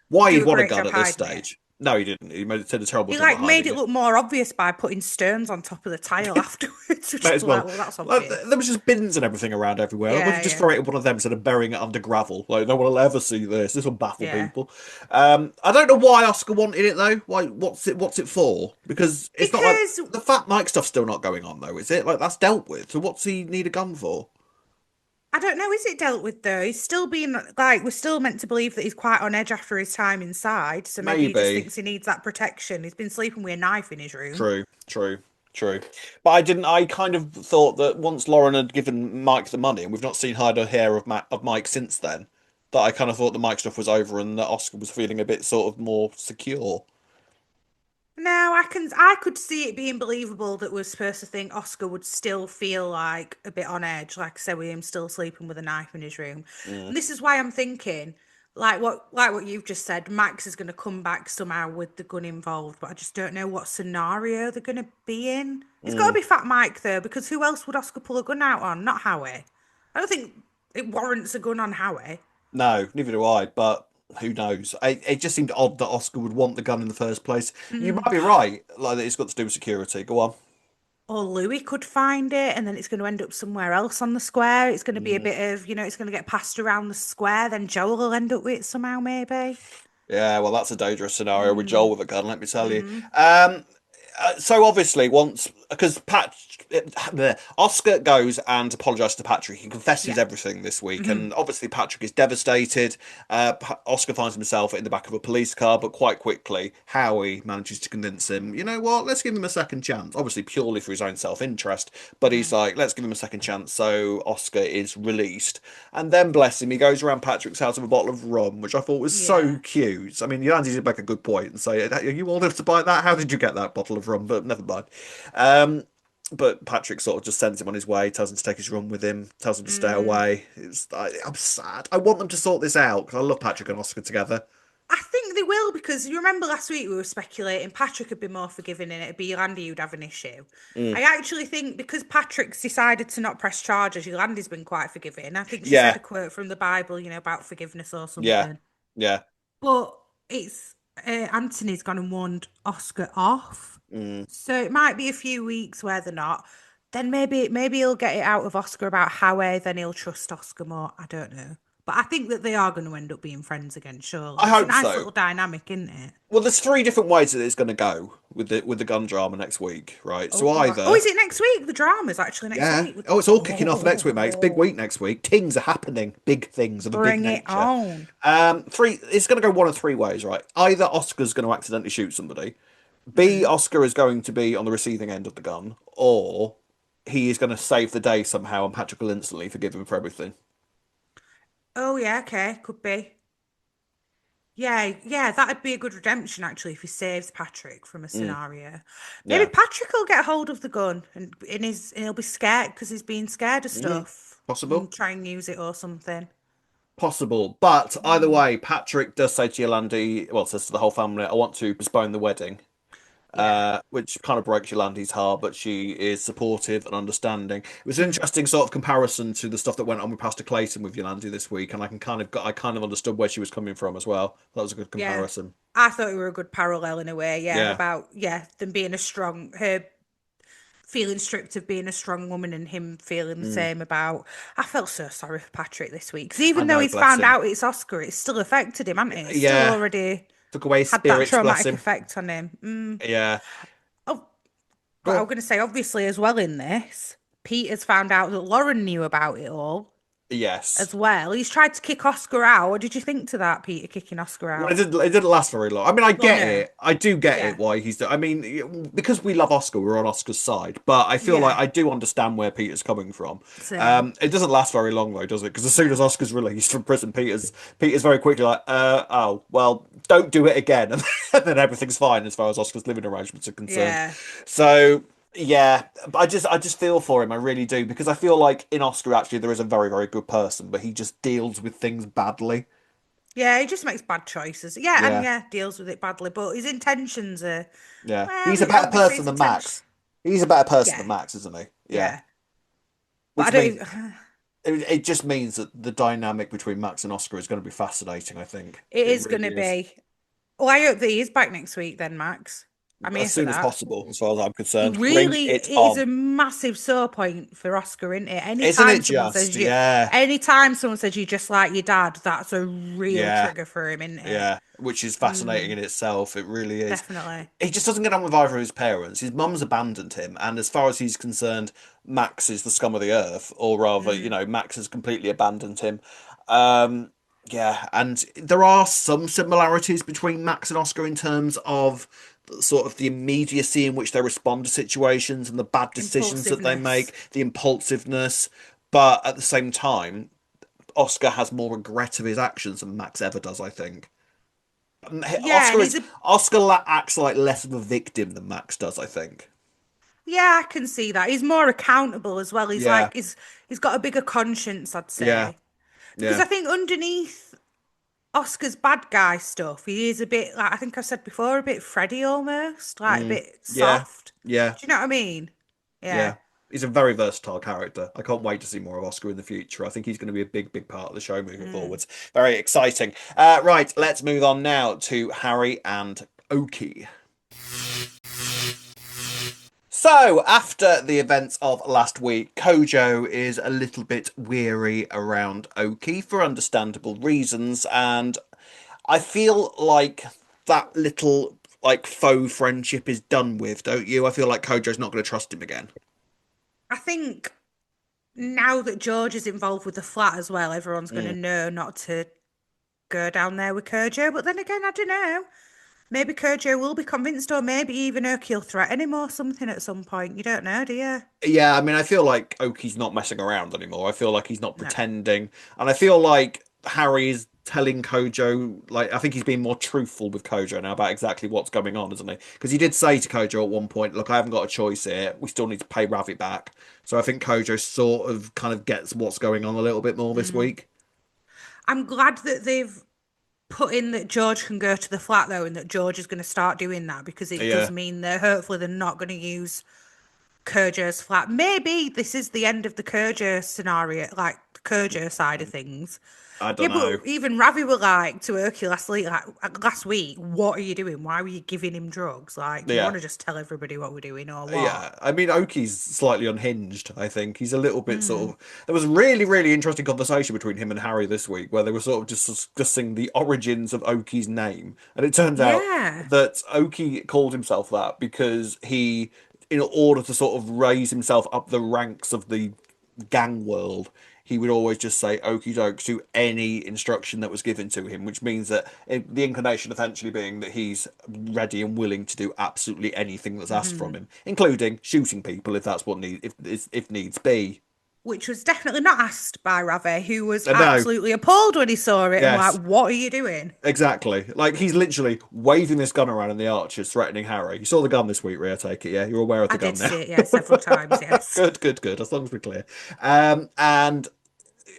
why do he'd a want a great gun job at this hiding it. stage? No, he didn't. He did a terrible He job at like made hiding it it. look more obvious by putting stones on top of the tile afterwards, which May is as like, well. well, that's Like, obvious. there was just bins and everything around everywhere. Like, why don't Yeah, you just yeah, throw it in one of them instead of burying it under gravel? Like, no one will ever see this. This will baffle yeah. people. I don't know why Oscar wanted it though. Why? What's it for? Because it's not like Because the Fat Mike stuff's still not going on though, is it? Like that's dealt with. So what's he need a gun for? I don't know, is it dealt with though? He's still being like, we're still meant to believe that he's quite on edge after his time inside. So maybe he just Maybe. thinks he needs that protection. He's been sleeping with a knife in his room. True, true, true. But I didn't. I kind of thought that once Lauren had given Mike the money, and we've not seen hide or hair of Mike since then, that I kind of thought the Mike stuff was over, and that Oscar was feeling a bit sort of more secure. No, I could see it being believable that we're supposed to think Oscar would still feel like a bit on edge, like I said, with him still sleeping with a knife in his room. Mm, And this is why I'm thinking, like what you've just said, Max is gonna come back somehow with the gun involved, but I just don't know what scenario they're gonna be in. It's gotta mm. be Fat Mike though, because who else would Oscar pull a gun out on? Not Howie. I don't think it warrants a gun on Howie. No, neither do I. But who knows? It just seemed odd that Oscar would want the gun in the first place. You might be right. Like that it's got to do with security. Go on. Or Louis could find it and then it's going to end up somewhere else on the square. It's going to be a Mm. bit of, it's going to get passed around the square. Then Joel will end up with it somehow, maybe. Yeah, well, that's a dangerous scenario with Joel with a gun. Let me tell you. Mm, So obviously once because Oscar goes and apologizes to Patrick. He confesses yeah. everything this week, Hmm. and obviously Patrick is devastated. Oscar finds himself in the back of a police car, but quite quickly Howie manages to convince him. You know what? Let's give him a second chance. Obviously purely for his own self-interest, but he's like, let's give him a second chance. So Oscar is released, and then bless him, he goes around Patrick's house with a bottle of rum, which I thought was so Yeah. cute. I mean, Yolanda's did make a good point and say, "Are you old enough to buy that? How did you get that bottle of rum?" But never mind. Um, but Patrick sort of just sends him on his way, tells him to take his rum with him, tells him to stay Mm. away. I'm sad. I want them to sort this out because I love Patrick and Oscar together. I think they will because you remember last week we were speculating Patrick would be more forgiving and it'd be Yolandi who'd have an issue. Mm. I actually think because Patrick's decided to not press charges, Yolandi's been quite forgiving. I think she said Yeah, a quote from the Bible, about forgiveness or yeah, something. yeah. But it's Anthony's gone and warned Oscar off. Mm. So it might be a few weeks where they're not. Then maybe he'll get it out of Oscar about Howie, then he'll trust Oscar more. I don't know. But I think that they are going to end up being friends again, I surely. It's a hope nice so. little dynamic, isn't it? Well, there's three different ways that it's going to go with the gun drama next week, right? Oh So God. Oh, either is it next week? The drama's actually next yeah. week. Oh, it's all kicking off next week, mate. It's big Oh, week next week. Things are happening. Big things of a big bring it nature. on. Three. It's going to go one of three ways, right? Either Oscar's going to accidentally shoot somebody. B. Hmm. Oscar is going to be on the receiving end of the gun, or he is going to save the day somehow, and Patrick will instantly forgive him for everything. Oh yeah, okay, could be. Yeah, yeah, that'd be a good redemption actually if he saves Patrick from a Mm, scenario. Maybe yeah. Patrick will get hold of the gun and he'll be scared because he's being scared of Mm, stuff possible. and try and use it or something. Possible. But either Mm. way, Patrick does say to Yolandi, well, says to the whole family, I want to postpone the wedding. Yeah. which kind of breaks Yolandi's heart, but she is supportive and understanding. It was an interesting sort of comparison to the stuff that went on with Pastor Clayton with Yolandi this week, and I kind of understood where she was coming from as well. That was a good Yeah. comparison. I thought it were a good parallel in a way, yeah, Yeah. about them being her feeling stripped of being a strong woman and him feeling the Mm. same about. I felt so sorry for Patrick this week because I even though know, he's bless found him. out it's Oscar, it's still affected him, hasn't it? It's still Yeah, already took away his had that spirits, bless traumatic him. effect on him. Yeah. Oh, Go but I on. was going to say, obviously, as well in this, Peter's found out that Lauren knew about it all Yes. as well. He's tried to kick Oscar out. What did you think to that, Peter kicking Oscar Well, out? it didn't last very long. I mean, I Well, get no. it. I do get Yeah. it why he's. I mean, because we love Oscar, we're on Oscar's side. But I feel like Yeah. I do understand where Peter's coming from. Same. It doesn't last very long though, does it? Because as soon as No. Oscar's released from prison, Peter's very quickly like, oh, well, don't do it again, and then everything's fine as far as Oscar's living arrangements are concerned. Yeah. So yeah, I just feel for him. I really do because I feel like in Oscar actually there is a very very good person, but he just deals with things badly. Yeah, he just makes bad choices. Yeah, and Yeah. yeah, deals with it badly. But his intentions are, Yeah, well, he's a better obviously person his than intention. Max. He's a better person Yeah, than Max, isn't he? Yeah, yeah. But I which don't. means it just means that the dynamic between Max and Oscar is going to be fascinating. I think It it is going to really is. be. Well, I hope that he is back next week. Then, Max, I'm here As for soon as that. possible, as far as I'm He concerned. Bring really it it is on, a massive sore point for Oscar, isn't it? isn't it? Just yeah, Anytime someone says you just like your dad, that's a real yeah, trigger for him, isn't it? yeah. Which is fascinating in itself. It really is. Definitely. He just doesn't get on with either of his parents. His mum's abandoned him, and as far as he's concerned, Max is the scum of the earth, or rather, Max has completely abandoned him. Um, yeah, and there are some similarities between Max and Oscar in terms of sort of the immediacy in which they respond to situations and the bad decisions that they Impulsiveness. make, the impulsiveness. But at the same time, Oscar has more regret of his actions than Max ever does, I think. Yeah, and he's a Acts like less of a victim than Max does, I think. Yeah, I can see that. He's more accountable as well. Yeah, He's got a bigger conscience, I'd yeah, say. Because yeah. I think underneath Oscar's bad guy stuff, he is a bit like I think I've said before, a bit Freddy almost, like a Mm, bit yeah, soft. yeah, Do you know what I mean? Yeah. yeah. He's a very versatile character. I can't wait to see more of Oscar in the future. I think he's going to be a big, big part of the show moving forwards. Very exciting. Right, let's move on now to Harry and Okey. So, after the events of last week, Kojo is a little bit weary around Okey for understandable reasons, and I feel like that little faux friendship is done with, don't you? I feel like Kojo's not going to trust him again. I think now that George is involved with the flat as well, everyone's going to Mm. know not to go down there with Kojo. But then again, I don't know. Maybe Kojo will be convinced, or maybe even Oki will threaten him or something at some point. You don't know, do you? Yeah, I mean, I feel like Oki's not messing around anymore. I feel like he's not No. pretending, and I feel like Harry is telling Kojo, I think he's being more truthful with Kojo now about exactly what's going on, isn't he? Because he did say to Kojo at one point, "Look, I haven't got a choice here. We still need to pay Ravi back." So I think Kojo sort of kind of gets what's going on a little bit more this week. I'm glad that they've put in that George can go to the flat though, and that George is going to start doing that because it does Yeah, mean that hopefully they're not going to use Kojo's flat. Maybe this is the end of the Kojo scenario, like the Kojo side of things. I Yeah, don't but know. even Ravi were like to Urki last week, what are you doing? Why were you giving him drugs? Like, do you want Yeah. to just tell everybody what we're doing or what? Yeah, I mean, Oki's slightly unhinged, I think. He's a little bit sort of. There was a really, really interesting conversation between him and Harry this week where they were sort of just discussing the origins of Oki's name. And it turns out Yeah. that Oki called himself that because in order to sort of raise himself up the ranks of the gang world, he would always just say okie doke to any instruction that was given to him, which means that the inclination eventually being that he's ready and willing to do absolutely anything that's asked from him, including shooting people if that's what if needs be. Which was definitely not asked by Ravi, who was No, absolutely appalled when he saw it and like, yes, what are you doing? exactly. Like he's literally waving this gun around in the archers, threatening Harry. You saw the gun this week, Ray, I take it, yeah? You're aware of the I gun did now. see it, yeah, several times, yes. Good, good, good. As long as we're clear. And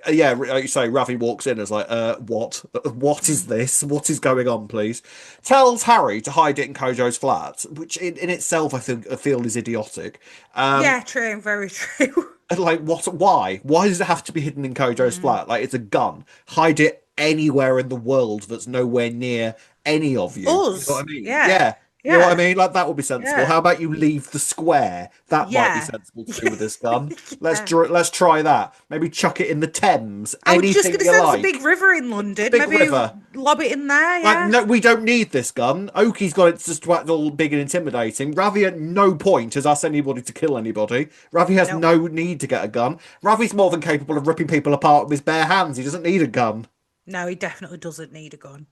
yeah, like you say, Ravi walks in and is like, what? What is Mm. this? What is going on, please? Tells Harry to hide it in Kojo's flat, which in itself I feel is idiotic. Um, Yeah, true, very true. and like, what? Why? Why does it have to be hidden in Kojo's Mm. flat? Like, it's a gun. Hide it anywhere in the world that's nowhere near any of you. You know what I Us, mean? yeah, Yeah. You know what I yeah, mean? Like, that would be sensible. yeah, How about you leave the square? That might be yeah, sensible to do with this gun. yeah. Let's try that. Maybe chuck it in the Thames. I was just Anything gonna you say there's a big like. river in A London. big Maybe river. lob it in there. Like, Yeah. no, we don't need this gun. Okey's got it just all big and intimidating. Ravi at no point has asked anybody to kill anybody. Ravi has Nope. no need to get a gun. Ravi's more than capable of ripping people apart with his bare hands. He doesn't need a gun. No, he definitely doesn't need a gun.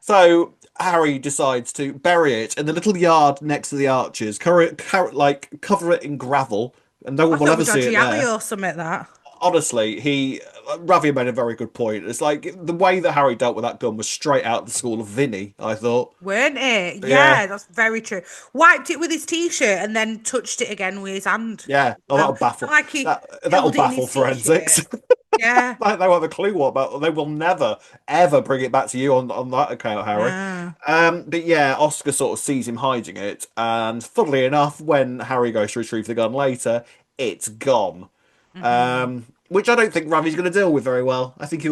So Harry decides to bury it in the little yard next to the arches, cover it in gravel, and no I one will thought ever we see it dodgy alley there. or something like that. Honestly, Ravi made a very good point. It's like the way that Harry dealt with that gun was straight out of the school of Vinny, I thought. Weren't it? Yeah, Yeah, that's very true. Wiped it with his t-shirt and then touched it again with his hand. yeah. Oh, Well, that'll not baffle like he that'll held it in baffle his forensics. t-shirt. Yeah. Like they won't have a clue what about. They will never ever bring it back to you on that account, Harry. No. But yeah, Oscar sort of sees him hiding it, and funnily enough, when Harry goes to retrieve the gun later, it's gone. Hmm. Which I don't think Ravi's going to deal with very well. I think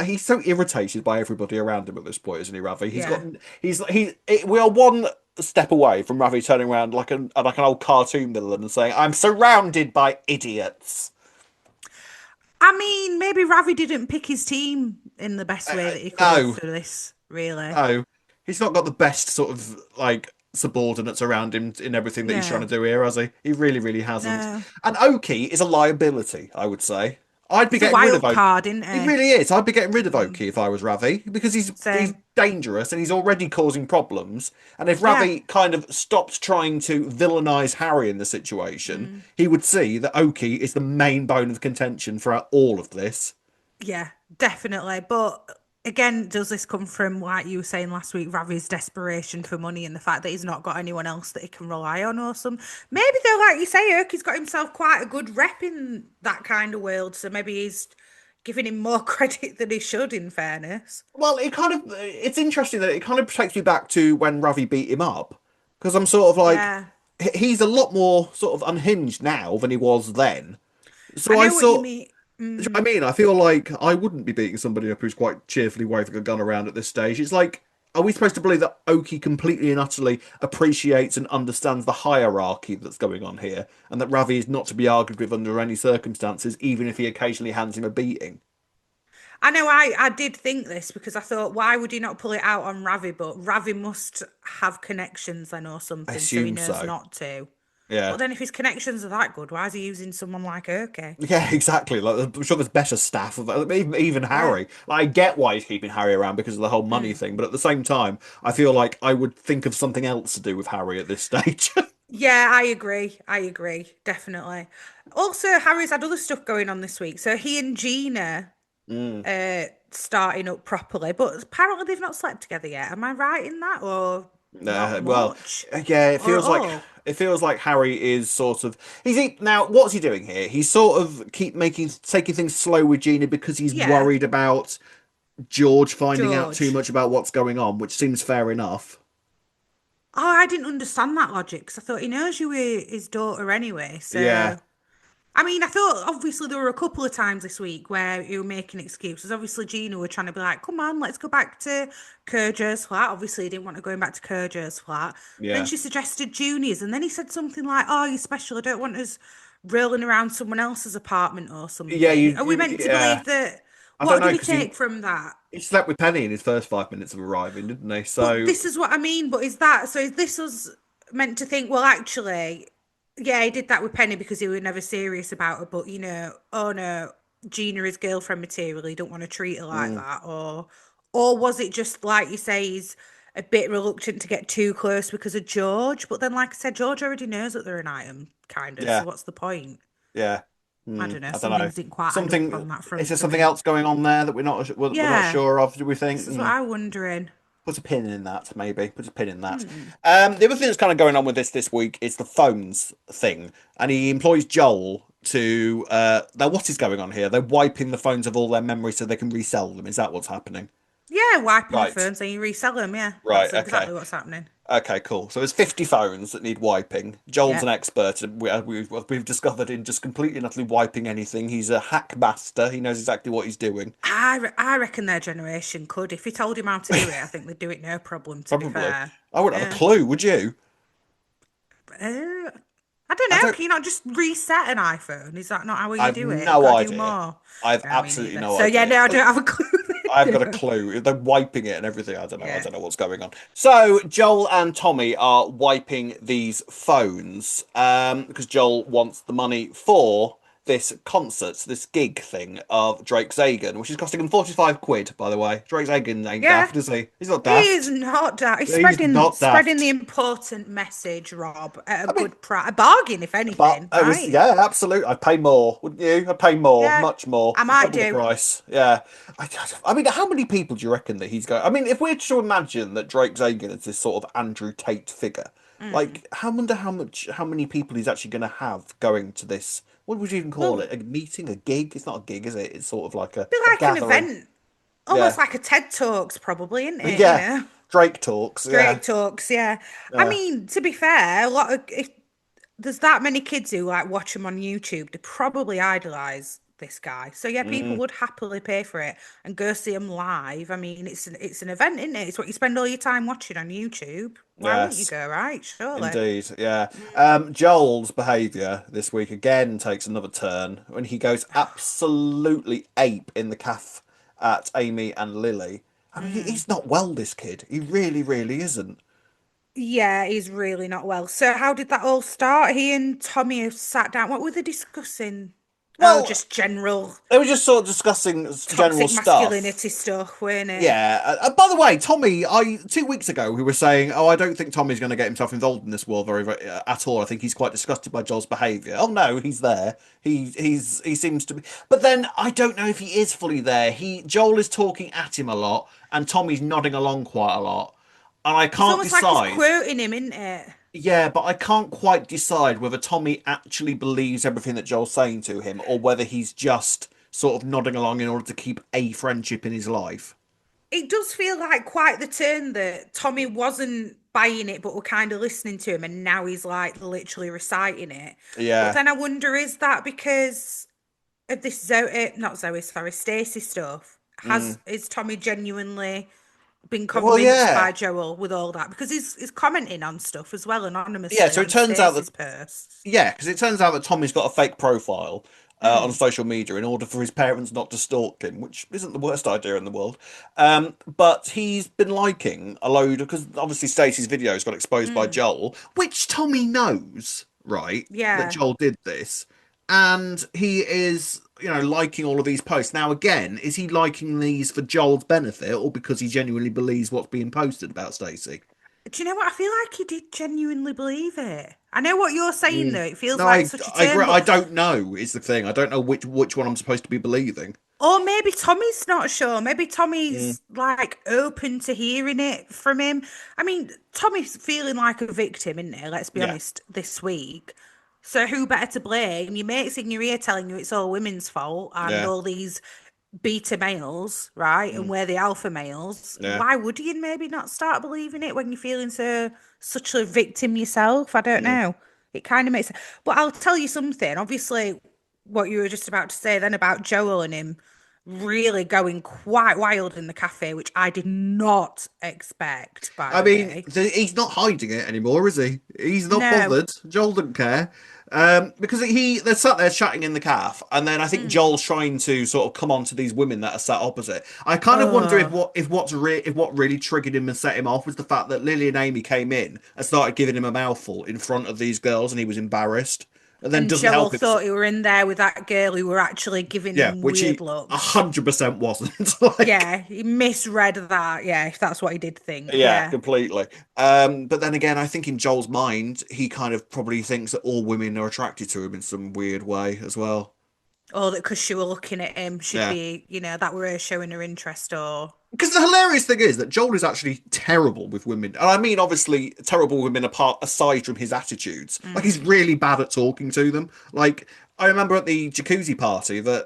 he's so irritated by everybody around him at this point, isn't he, Ravi? Yeah. We are one step away from Ravi turning around like an old cartoon villain and saying, "I'm surrounded by idiots." I mean, maybe Ravi didn't pick his team in the best way that he could have No, for this, really. no, he's not got the best sort of like subordinates around him in everything that he's trying to No. do here, has he? He really, really hasn't. No. And Oki is a liability, I would say. I'd be He's a getting rid of wild Oki. card, isn't He he? really is. I'd be getting rid of Mm. Oki if I was Ravi because he's Same. dangerous and he's already causing problems. And if Yeah. Ravi kind of stopped trying to villainize Harry in the situation, Mm. he would see that Oki is the main bone of contention throughout all of this. Yeah, definitely. But again, does this come from, like you were saying last week, Ravi's desperation for money and the fact that he's not got anyone else that he can rely on or some? Maybe though, like you say, Erky's got himself quite a good rep in that kind of world, so maybe he's giving him more credit than he should, in fairness. Well, it's interesting that it kind of takes me back to when Ravi beat him up because I'm sort of like Yeah. he's a lot more sort of unhinged now than he was then. I So I know what you sort mean. I mean, I feel like I wouldn't be beating somebody up who's quite cheerfully waving a gun around at this stage. It's like, are we supposed to believe that Oki completely and utterly appreciates and understands the hierarchy that's going on here, and that Ravi is not to be argued with under any circumstances, even if he occasionally hands him a beating? I know I did think this because I thought, why would he not pull it out on Ravi? But Ravi must have connections then or I something, so he assume knows so. not to. But Yeah. then if his connections are that good, why is he using someone like Erky? Yeah, exactly. Like, I'm sure there's better staff. Even Yeah. Harry. Like, I get why he's keeping Harry around because of the whole money Mm. thing, but at the same time, I feel like I would think of something else to do with Harry at this stage. Yeah, I agree. I agree. Definitely. Also, Harry's had other stuff going on this week. So he and Gina Mm. starting up properly, but apparently they've not slept together yet. Am I right in that? Or not Well, much? yeah, Or at all? it feels like Harry is sort of now. What's he doing here? He's sort of taking things slow with Gina because he's Yeah. worried about George finding out too George. much about what's going on, which seems fair enough. Oh, I didn't understand that logic because I thought he knows you were his daughter anyway. Yeah, So, I mean, I thought obviously there were a couple of times this week where you were making excuses. Obviously, Gina were trying to be like, come on, let's go back to Kurjo's flat. Obviously, he didn't want to go back to Kurjo's flat. Then yeah, she suggested Junior's. And then he said something like, oh, you're special. I don't want us rolling around someone else's apartment or yeah. something. Are we meant to Yeah. believe that? I don't What do know we because take from that? he slept with Penny in his first 5 minutes of arriving, didn't he? But So this is what I mean. But is that so? Is this us meant to think? Well, actually, yeah, he did that with Penny because he was never serious about her. But oh no, Gina is girlfriend material. He don't want to treat her like mm, that. Or was it just like you say, he's a bit reluctant to get too close because of George? But then, like I said, George already knows that they're an item, kind of. So yeah. what's the point? Yeah. I don't know. I don't Some know. things didn't quite add up Something on that is front there for something me. else going on there that we're not Yeah, sure of? Do we think? this is what I'm wondering. Put a pin in that, maybe. Put a pin in that. Hmm. The other thing that's kind of going on with this week is the phones thing, and he employs Joel to now what is going on here? They're wiping the phones of all their memories so they can resell them. Is that what's happening? Yeah, wiping the Right. phones and you resell them. Yeah, Right. that's Okay. exactly what's happening. Okay, cool. So there's 50 phones that need wiping. Joel's Yeah. an expert. We've discovered in just completely and utterly wiping anything. He's a hack master. He knows exactly what he's doing. I reckon their generation could. If you told him how to do it, I think they'd do it no problem, to be Probably. fair. I wouldn't have a Yeah. clue, would you? Uh, I don't I know. don't. Can you not just reset an iPhone? Is that not how you I've do it? You've no got to do idea. more. I've No, me absolutely neither. no So yeah, idea. no, I don't have a clue. I've got a No. clue. They're wiping it and everything. I don't know. I Yeah. don't know what's going on. So Joel and Tommy are wiping these phones because Joel wants the money for this concert, this gig thing of Drake Zagan, which is costing him 45 quid, by the way. Drake Zagan ain't Yeah. daft, is he? He's not He is daft. not daft. He's He's spreading not spreading the daft. important message, Rob, at a I mean, good price, a bargain, if but anything, it was, right? yeah, absolutely. I'd pay more, wouldn't you? I'd pay more, Yeah, much more, I might double the do. price. Yeah. I, I mean, how many people do you reckon that he's going? I mean, if we're to imagine that Drake Zagan is this sort of Andrew Tate figure, Mm. like, I wonder how many people he's actually going to have going to this. What would you even call Well, it? A meeting, a gig? It's not a gig, is it? It's sort of like be a like an gathering. event, almost Yeah. like a TED Talks, probably, isn't it? You Yeah. know, Drake talks. Yeah. Drake Talks. Yeah. I Yeah. mean, to be fair, a lot of if there's that many kids who like watch him on YouTube, they probably idolize this guy. So yeah, people Mm, would happily pay for it and go see him live. I mean, it's an event, isn't it? It's what you spend all your time watching on YouTube. Why wouldn't you yes. go, right? Surely. Indeed, yeah. Joel's behaviour this week again takes another turn when he goes absolutely ape in the calf at Amy and Lily. I mean, Mm. he's not well, this kid. He really, really isn't. Yeah, he's really not well. So how did that all start? He and Tommy have sat down. What were they discussing? Oh, Well, just general they were just sort of discussing general toxic stuff. masculinity stuff, weren't it? Yeah. By the way, Tommy, I 2 weeks ago we were saying, oh, I don't think Tommy's going to get himself involved in this war very at all. I think he's quite disgusted by Joel's behaviour. Oh no, he's there. He seems to be, but then I don't know if he is fully there. Joel is talking at him a lot, and Tommy's nodding along quite a lot, and I It's can't almost like he's decide. quoting him, isn't it? Yeah, but I can't quite decide whether Tommy actually believes everything that Joel's saying to him, or whether he's just sort of nodding along in order to keep a friendship in his life. It does feel like quite the turn that Tommy wasn't buying it, but were kind of listening to him, and now he's like literally reciting it. But Yeah. then I wonder, is that because of this Zoe, not Zoe, sorry, Stacey stuff? Mm. Is Tommy genuinely been Well, convinced by yeah. Joel with all that? Because he's commenting on stuff as well Yeah, anonymously so it on turns out that Stacey's posts. yeah, because it turns out that Tommy's got a fake profile on Mm, social media in order for his parents not to stalk him, which isn't the worst idea in the world. But he's been liking a load because obviously Stacey's videos got exposed by mm, Joel, which Tommy knows, right, that yeah. Joel did this, and he is, liking all of these posts. Now, again, is he liking these for Joel's benefit or because he genuinely believes what's being posted about Stacey? Do you know what? I feel like he did genuinely believe it. I know what you're saying Mm. though. It feels No, like such a I agree. turn, I but don't know is the thing. I don't know which one I'm supposed to be believing. or maybe Tommy's not sure. Maybe Mm. Tommy's like open to hearing it from him. I mean, Tommy's feeling like a victim, isn't he? Let's be Yeah. honest, this week. So who better to blame? Your mates in your ear telling you it's all women's fault and Yeah. all these beta males, right? And Mm. we're the alpha males. Yeah. Why would you maybe not start believing it when you're feeling such a victim yourself? I don't Mm. know. It kind of makes sense. But I'll tell you something. Obviously, what you were just about to say then about Joel and him really going quite wild in the cafe, which I did not expect, by I the mean, way. he's not hiding it anymore, is he? He's not No. bothered. Joel doesn't care. Because they're sat there chatting in the calf, and then I think Mm. Joel's trying to sort of come on to these women that are sat opposite. I kind of wonder Oh. if what really triggered him and set him off was the fact that Lily and Amy came in and started giving him a mouthful in front of these girls, and he was embarrassed, and then And doesn't Joel help himself. thought he were in there with that girl who were actually giving Yeah, him which weird he looks. 100% wasn't. Like, Yeah, he misread that. Yeah, if that's what he did think. yeah, Yeah. completely. But then again, I think in Joel's mind, he kind of probably thinks that all women are attracted to him in some weird way as well. Or that because she were looking at him, she'd Yeah. be, that were her showing her interest or. Because the hilarious thing is that Joel is actually terrible with women. And I mean, obviously, terrible with women apart aside from his attitudes. Like, he's Mm. really bad at talking to them. Like, I remember at the jacuzzi party that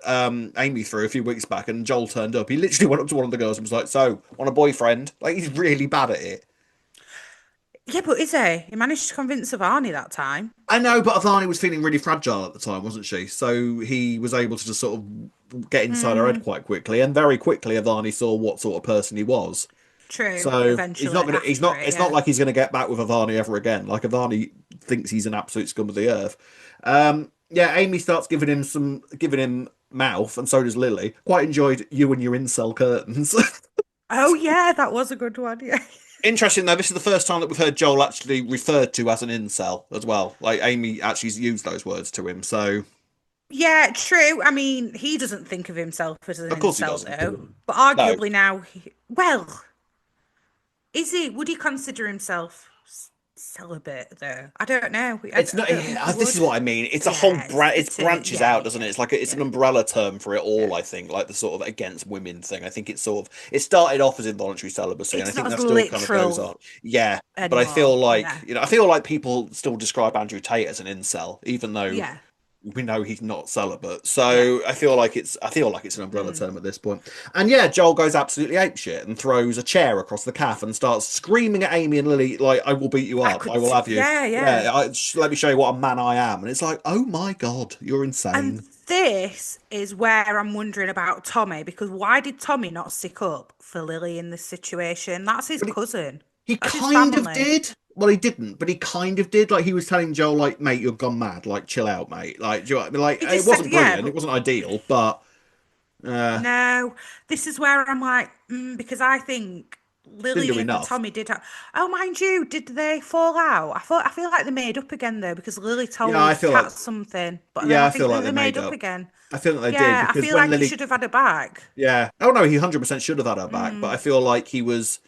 Amy threw a few weeks back, and Joel turned up. He literally went up to one of the girls and was like, "So, want a boyfriend?" Like he's really bad at it. Yeah, but is he? He managed to convince Avani that time. I know, but Avani was feeling really fragile at the time, wasn't she? So he was able to just sort of get inside her head Mm, quite quickly, and very quickly Avani saw what sort of person he was. true. So Eventually, he's after not it, it's not yeah. like he's gonna get back with Avani ever again. Like Avani thinks he's an absolute scum of the earth. Yeah, Amy starts giving him mouth, and so does Lily. Quite enjoyed you and your incel curtains. Oh yeah, that was a good one. Yeah. Interesting though, this is the first time that we've heard Joel actually referred to as an incel as well. Like Amy actually used those words to him, so Yeah, true. I mean, he doesn't think of himself as an of course he incel doesn't. though. But No, arguably now, well, is he? Would he consider himself celibate though? I don't know. it's I not. don't think Yeah, he this is would. what I mean. It's a whole Yeah, it's the it two. branches Yeah, out, yeah, doesn't it? yeah, It's like it's an yeah, umbrella term for it yeah. all. I think, like the sort of against women thing. I think it's sort of it started off as involuntary celibacy, and I It's not think as that still kind of goes literal on. Yeah, but I feel anymore. like Yeah, I feel like people still describe Andrew Tate as an incel, even though yeah, we know he's not celibate. yeah. So I feel like it's an umbrella Mm. term at this point. And yeah, Joel goes absolutely apeshit and throws a chair across the calf and starts screaming at Amy and Lily like, "I will beat you I up. I could. will have you. Yeah, yeah. Yeah, let me show you what a man I am." And it's like, oh my god, you're And insane. this is where I'm wondering about Tommy because why did Tommy not stick up for Lily in this situation? That's his But cousin. he That's his kind of family. did. Well, he didn't, but he kind of did. Like he was telling Joel, like, "Mate, you've gone mad. Like, chill out, mate. Like, do you know what I mean? Like, He it just said, wasn't yeah, brilliant. but It wasn't ideal, but no, this is where I'm like, because I think didn't do Lily and enough. Tommy did have. Oh, mind you, did they fall out? I feel like they made up again though because Lily Yeah, I told feel like Kat something, but then yeah, I I feel think like that they they made made up up. again. I feel that they did Yeah, I because feel when like he Lily, should have had her back. yeah, oh no, he 100% should have had her back. But I feel like he was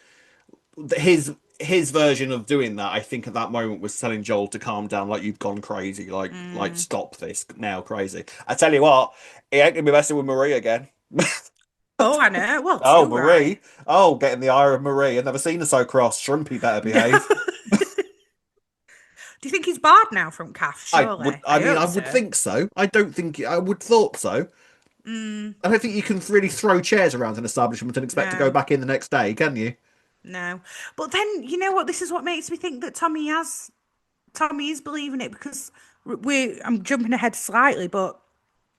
his version of doing that. I think at that moment was telling Joel to calm down, like you've gone crazy, like stop this now, crazy. I tell you what, he ain't gonna be messing with Marie again. Oh, I know. Well, Oh, too right. Marie. Oh, getting the ire of Marie. I've never seen her so cross. Shrimpy better behave. Do you think he's barred now from CAF? Surely. I I mean, I hope would so. think so. I don't think, I would thought so. I don't think you can really throw chairs around an establishment and expect to go No, back in the next day, can you? no. But then, you know what? This is what makes me think that Tommy is believing it because I'm jumping ahead slightly, but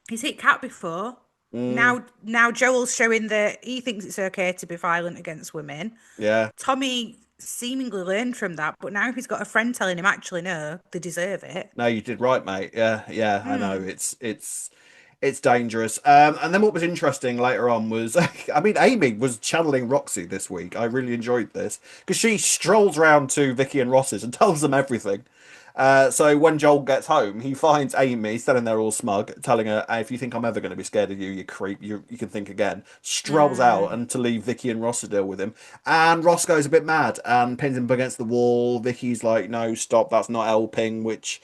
he's hit Cat before. Mm, Now Joel's showing that he thinks it's okay to be violent against women. yeah. Tommy seemingly learned from that, but now he's got a friend telling him actually no, they deserve it. No, you did right, mate. Yeah, yeah, I know. It's dangerous. And then what was interesting later on was, I mean, Amy was channeling Roxy this week. I really enjoyed this because she strolls round to Vicky and Ross's and tells them everything. So when Joel gets home, he finds Amy standing there all smug, telling her, "Hey, if you think I'm ever going to be scared of you, you creep, you can think again." Strolls out and to leave Vicky and Ross to deal with him. And Ross goes a bit mad and pins him against the wall. Vicky's like, "No, stop, that's not helping," which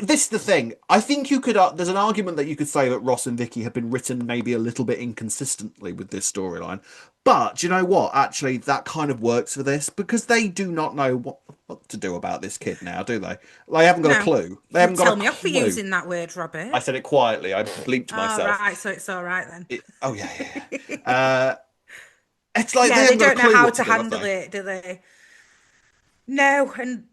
this is the thing. I think you could. There's an argument that you could say that Ross and Vicky have been written maybe a little bit inconsistently with this storyline. But do you know what? Actually, that kind of works for this because they do not know what to do about this kid now, do they? They haven't got a No, clue. They you haven't got a tell me off for clue. using that word, I Robert. said it quietly. I bleeped Oh, myself. right, so it's all right then. Oh yeah, yeah, yeah. It's like they Yeah, they haven't got a don't know clue how what to to do, have handle they? it, do they? No, and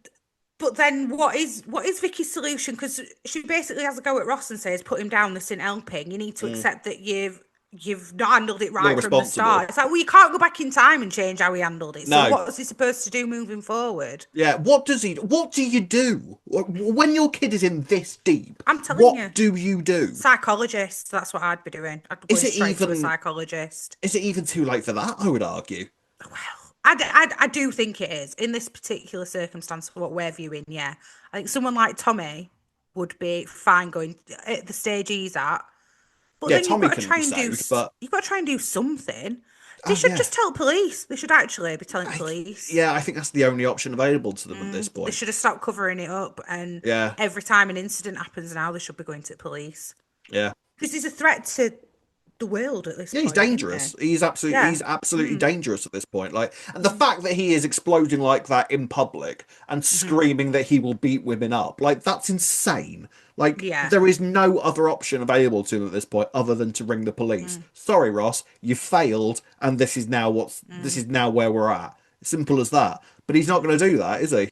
but then what is Vicky's solution? Because she basically has a go at Ross and says, "Put him down. This isn't helping. You need to Mm. accept that you've not handled it You're right from the responsible. start." It's like, well, you can't go back in time and change how he handled it. So No. what's he supposed to do moving forward? Yeah, what does he? What do you do when your kid is in this deep? I'm telling What you, do you do? psychologist. That's what I'd be doing. I'd be Is going it straight to a even? psychologist. Is it even too late for that? I would argue. Well, I do think it is in this particular circumstance for what we're viewing. Yeah, I think someone like Tommy would be fine going at the stage he's at. But Yeah, then Tommy can be saved, but you've got to try and do something. They oh should yeah, just tell police. They should actually be telling I, police. yeah, I think that's the only option available to them at this They point. should have stopped covering it up. And Yeah, every time an incident happens now, they should be going to police yeah. because he's a threat to the world at this Yeah, he's point, isn't he? dangerous. Yeah. He's absolutely dangerous at this point. Like, and the fact that he is exploding like that in public and screaming that he will beat women up, like that's insane. Like, Yeah. there is no other option available to them at this point other than to ring the police. Mm, Sorry, Ross, you failed, and this mm. is now where we're at. Simple as that. But he's not going to do that, is he?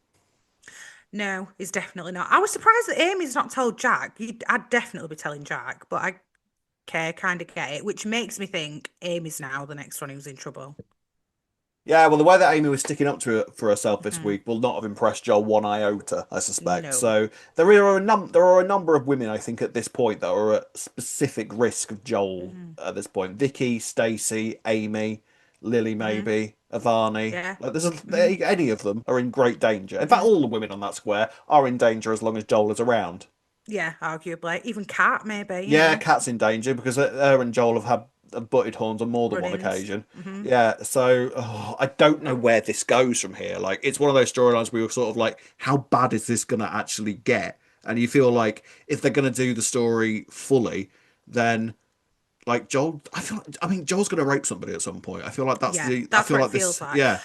No, he's definitely not. I was surprised that Amy's not told Jack. I'd definitely be telling Jack, but I kind of get it, which makes me think Amy's now the next one who's in trouble. Yeah, well, the way that Amy was sticking up to it for herself this Hmm. week will not have impressed Joel one iota, I suspect. No. So there are a number of women, I think, at this point that are at specific risk of Joel Hmm. at this point. Vicky, Stacey, Amy, Lily, Hmm. maybe Avani. Yeah. Like, Hmm. any of them are in great danger. In fact, Hmm. all the women on that square are in danger as long as Joel is around. Yeah, arguably. Even Cat, maybe, Yeah, Kat's in danger because her and Joel have butted horns on more than one run-ins. occasion. Hmm. Yeah, so I don't know where this goes from here. Like, it's one of those storylines where you're sort of like, how bad is this going to actually get? And you feel like if they're going to do the story fully, then like Joel, I mean, Joel's going to rape somebody at some point. Yeah, I that's feel what it like this, feels like. yeah,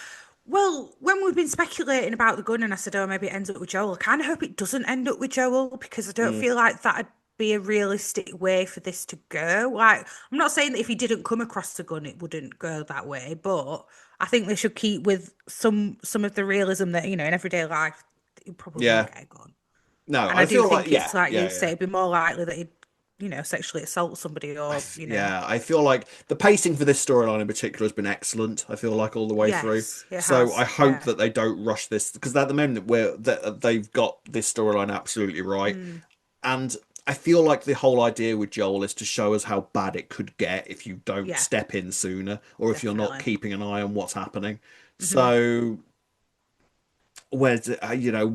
Well, when we've been speculating about the gun and I said, oh, maybe it ends up with Joel, I kind of hope it doesn't end up with Joel because I don't mm, feel like that'd be a realistic way for this to go. Like, I'm not saying that if he didn't come across the gun, it wouldn't go that way, but I think they should keep with some of the realism that, in everyday life, he probably won't yeah. get a gun. No, And I I do feel like, think yeah, it's like you yeah, say, yeah. it'd be more likely that he'd, sexually assault somebody or, Yeah, I feel like the pacing for this storyline in particular has been excellent. I feel like all the way through. yes, it So I has. hope Yeah. that they don't rush this because at the moment they've got this storyline absolutely right, Mm, and I feel like the whole idea with Joel is to show us how bad it could get if you don't yeah, step in sooner or if you're not definitely. keeping an eye on what's happening. Hmm. So where's it,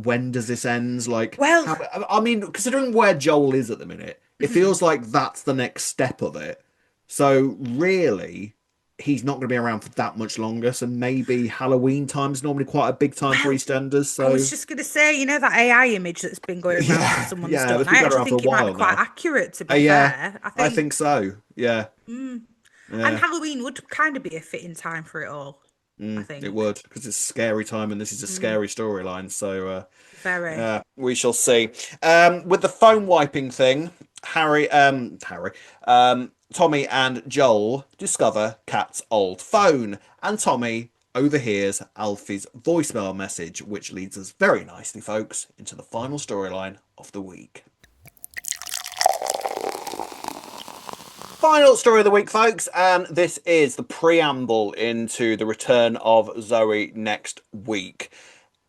when does this end? Like, Well, how? I mean, considering where Joel is at the minute, it mhm. feels like that's the next step of it. So really, he's not going to be around for that much longer. So maybe Halloween time is normally quite a big time for Well, EastEnders. I was So just going to say, that AI image that's been going around that yeah, someone's yeah, done. that's I been going actually around for a think it might be while quite now. accurate, to be Yeah, fair. I I think, think so. Yeah, and yeah. Halloween would kind of be a fitting time for it all, I It think. would because it's a scary time and this is a Mm, scary storyline. So very. we shall see. With the phone wiping thing, Tommy and Joel discover Kat's old phone, and Tommy overhears Alfie's voicemail message, which leads us very nicely, folks, into the final storyline of the week. Final story of the week, folks, and this is the preamble into the return of Zoe next week.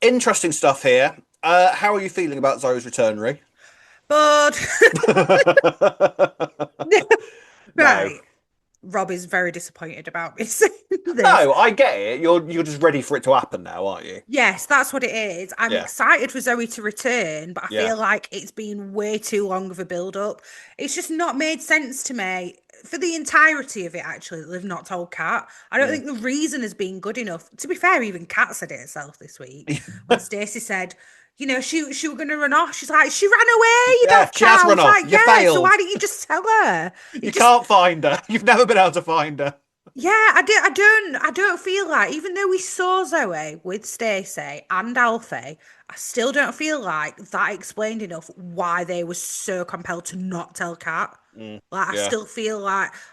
Interesting stuff here. How are you feeling about Zoe's return, Ree? But, No. right. Rob is very disappointed about me saying this. No, I get it. You're just ready for it to happen now, aren't you? Yes, that's what it is. I'm Yeah. excited for Zoe to return, but I Yeah. feel like it's been way too long of a build up. It's just not made sense to me for the entirety of it, actually, that they've not told Kat. I don't Mm. think the reason has been good enough. To be fair, even Kat said it herself this week when Stacey said, she were gonna run off. She's like, she ran away, you Yeah, daft she has cow. run It's off. like, You yeah, so failed. why didn't you just tell her? You It just can't find her. You've never been able to find her. yeah, I don't feel like even though we saw Zoe with Stacey and Alfie, I still don't feel like that explained enough why they were so compelled to not tell Kat. Mm. Like Yeah. I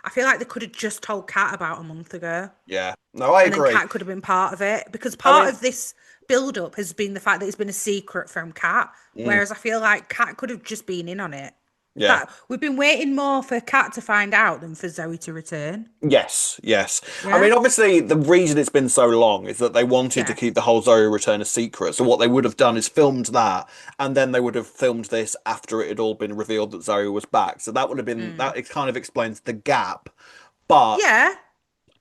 feel like they could have just told Kat about a month ago, Yeah. No, I and then agree. Kat could have been part of it because I part mean, of this build up has been the fact that it's been a secret from Kat, mm, whereas I feel like Kat could have just been in on it. yeah. That we've been waiting more for Kat to find out than for Zoe to return. Yes, yes. I Yeah, mean, obviously, the reason it's been so long is that they wanted to yeah. keep the whole Zoe return a secret. So what they would have done is filmed that, and then they would have filmed this after it had all been revealed that Zoe was back. So that would have been Mm. that. It kind of explains the gap. But Yeah,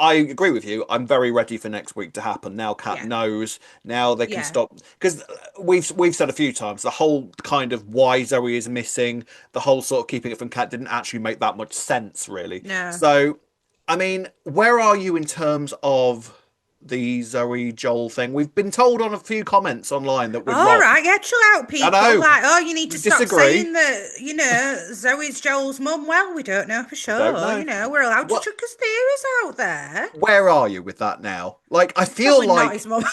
I agree with you. I'm very ready for next week to happen. Now Kat yeah, knows. Now they can yeah. stop because we've said a few times the whole kind of why Zoe is missing, the whole sort of keeping it from Kat didn't actually make that much sense really. No. So, I mean, where are you in terms of the Zoe Joel thing? We've been told on a few comments online that we're All wrong. right, yeah, chill out, I people. know Like, oh, you need we to stop disagree. saying that, Zoe's Joel's mum. Well, we don't know for We don't sure. know. We're allowed to What? chuck his theories out there. Where are you with that now? Like, I feel Probably not like his mum.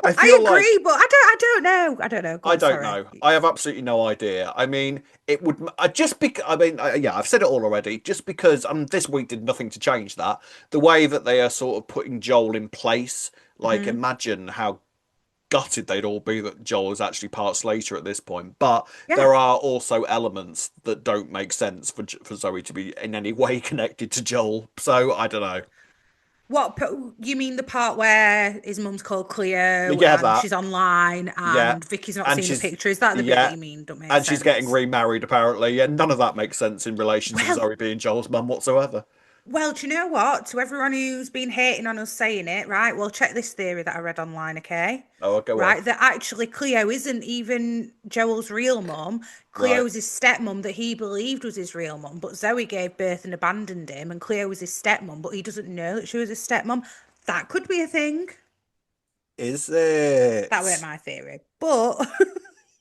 I I feel like agree, but I don't know. I don't know. Go I on, don't sorry. know. I have absolutely no idea. I mean, it would I just be. I mean, yeah, I've said it all already. Just because this week did nothing to change that. The way that they are sort of putting Joel in place, like Hmm. imagine how gutted they'd all be that Joel is actually part Slater at this point. But Yeah. there are also elements that don't make sense for Zoe to be in any way connected to Joel. So I don't know. You mean the part where his mum's called Cleo Yeah, and that. she's online Yeah, and Vicky's not and seen the she's picture? Is that the bit that yeah, you mean? Don't make and she's getting sense. remarried apparently. Yeah, none of that makes sense in relation to Well, Zoe being Joel's mum whatsoever. well, do you know what? To everyone who's been hating on us saying it, right? Well, check this theory that I read online, okay? Oh, well, go on. Right, that actually Cleo isn't even Joel's real mum. Right. Cleo's his stepmom that he believed was his real mum, but Zoe gave birth and abandoned him, and Cleo was his stepmom, but he doesn't know that she was his stepmom. That could be a thing. Is That weren't it? my theory, but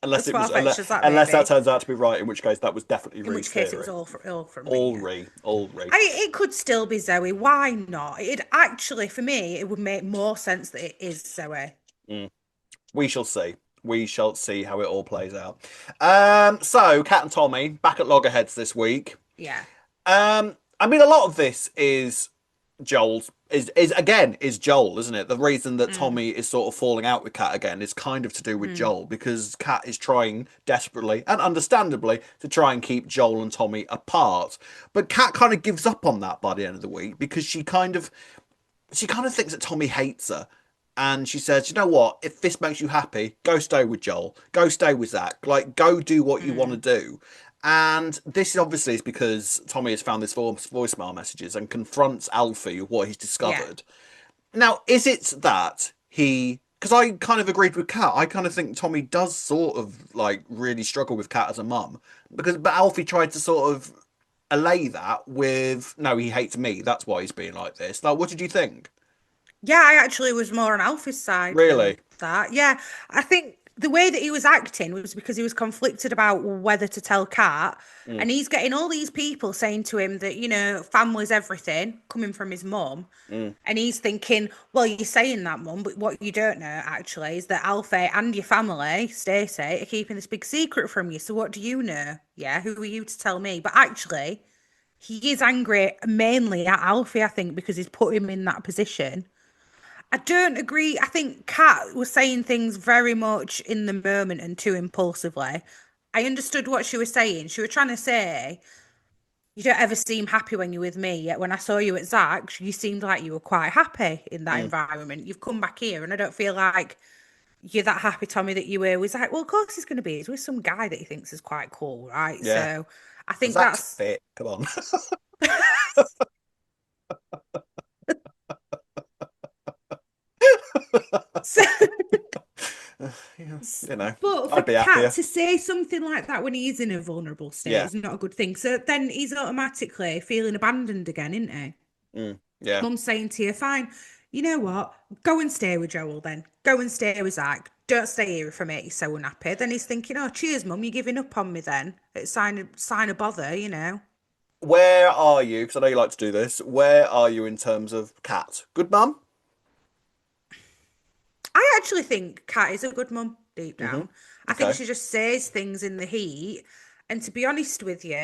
Unless as it was, far-fetched as that may unless that be, turns out to be right, in which case that was definitely in Ree's which case it was theory. all from me, All yeah. Ree, all Ree. It could still be Zoe. Why not? It actually, for me, it would make more sense that it is Zoe. Mm. We shall see. We shall see how it all plays out. So Cat and Tommy back at loggerheads this week. Yeah. I mean, a lot of this is Joel's is again is Joel, isn't it? The reason that Mm, Tommy is sort of falling out with Kat again is kind of to do with mm. Joel because Kat is trying desperately and understandably to try and keep Joel and Tommy apart. But Kat kind of gives up on that by the end of the week because she kind of thinks that Tommy hates her. And she says, you know what? If this makes you happy, go stay with Joel. Go stay with Zach. Like, go do what you want to Mm. do. And this obviously is because Tommy has found this voicemail messages and confronts Alfie with what he's Yeah. discovered. Now, is it that he? Because I kind of agreed with Kat. I kind of think Tommy does sort of like really struggle with Kat as a mum but Alfie tried to sort of allay that with no, he hates me. That's why he's being like this. Like, what did you think? Yeah, I actually was more on Alfie's side than Really? that. Yeah, I think the way that he was acting was because he was conflicted about whether to tell Kat, Mm, and he's getting all these people saying to him that, family's everything, coming from his mum. mm, And he's thinking, well, you're saying that, mum, but what you don't know actually is that Alfie and your family, Stacey, are keeping this big secret from you. So what do you know? Yeah, who are you to tell me? But actually, he is angry mainly at Alfie, I think, because he's put him in that position. I don't agree. I think Kat was saying things very much in the moment and too impulsively. I understood what she was saying. She was trying to say, you don't ever seem happy when you're with me. Yet when I saw you at Zach's, you seemed like you were quite happy in that mm. environment. You've come back here, and I don't feel like you're that happy, Tommy, that you were. Was like, well, of course he's going to be. He's with some guy that he thinks is quite cool, right? Yeah. So I think Zach's that's. fit. Come on. So, Yeah, you know, but for I'd be Kat happier. to say something like that when he is in a vulnerable state Yeah. is not a good thing. So then he's automatically feeling abandoned again, isn't he? Yeah. Mum's saying to you, fine, you know what? Go and stay with Joel then. Go and stay with Zach. Don't stay here if I make you so unhappy. Then he's thinking, oh, cheers, Mum, you're giving up on me then. It's sign of bother. Where are you? Because I know you like to do this. Where are you in terms of Cat? Good mum? I actually think Kat is a good mum deep Mm-hmm. down. I think Okay. she just says things in the heat. And to be honest with you,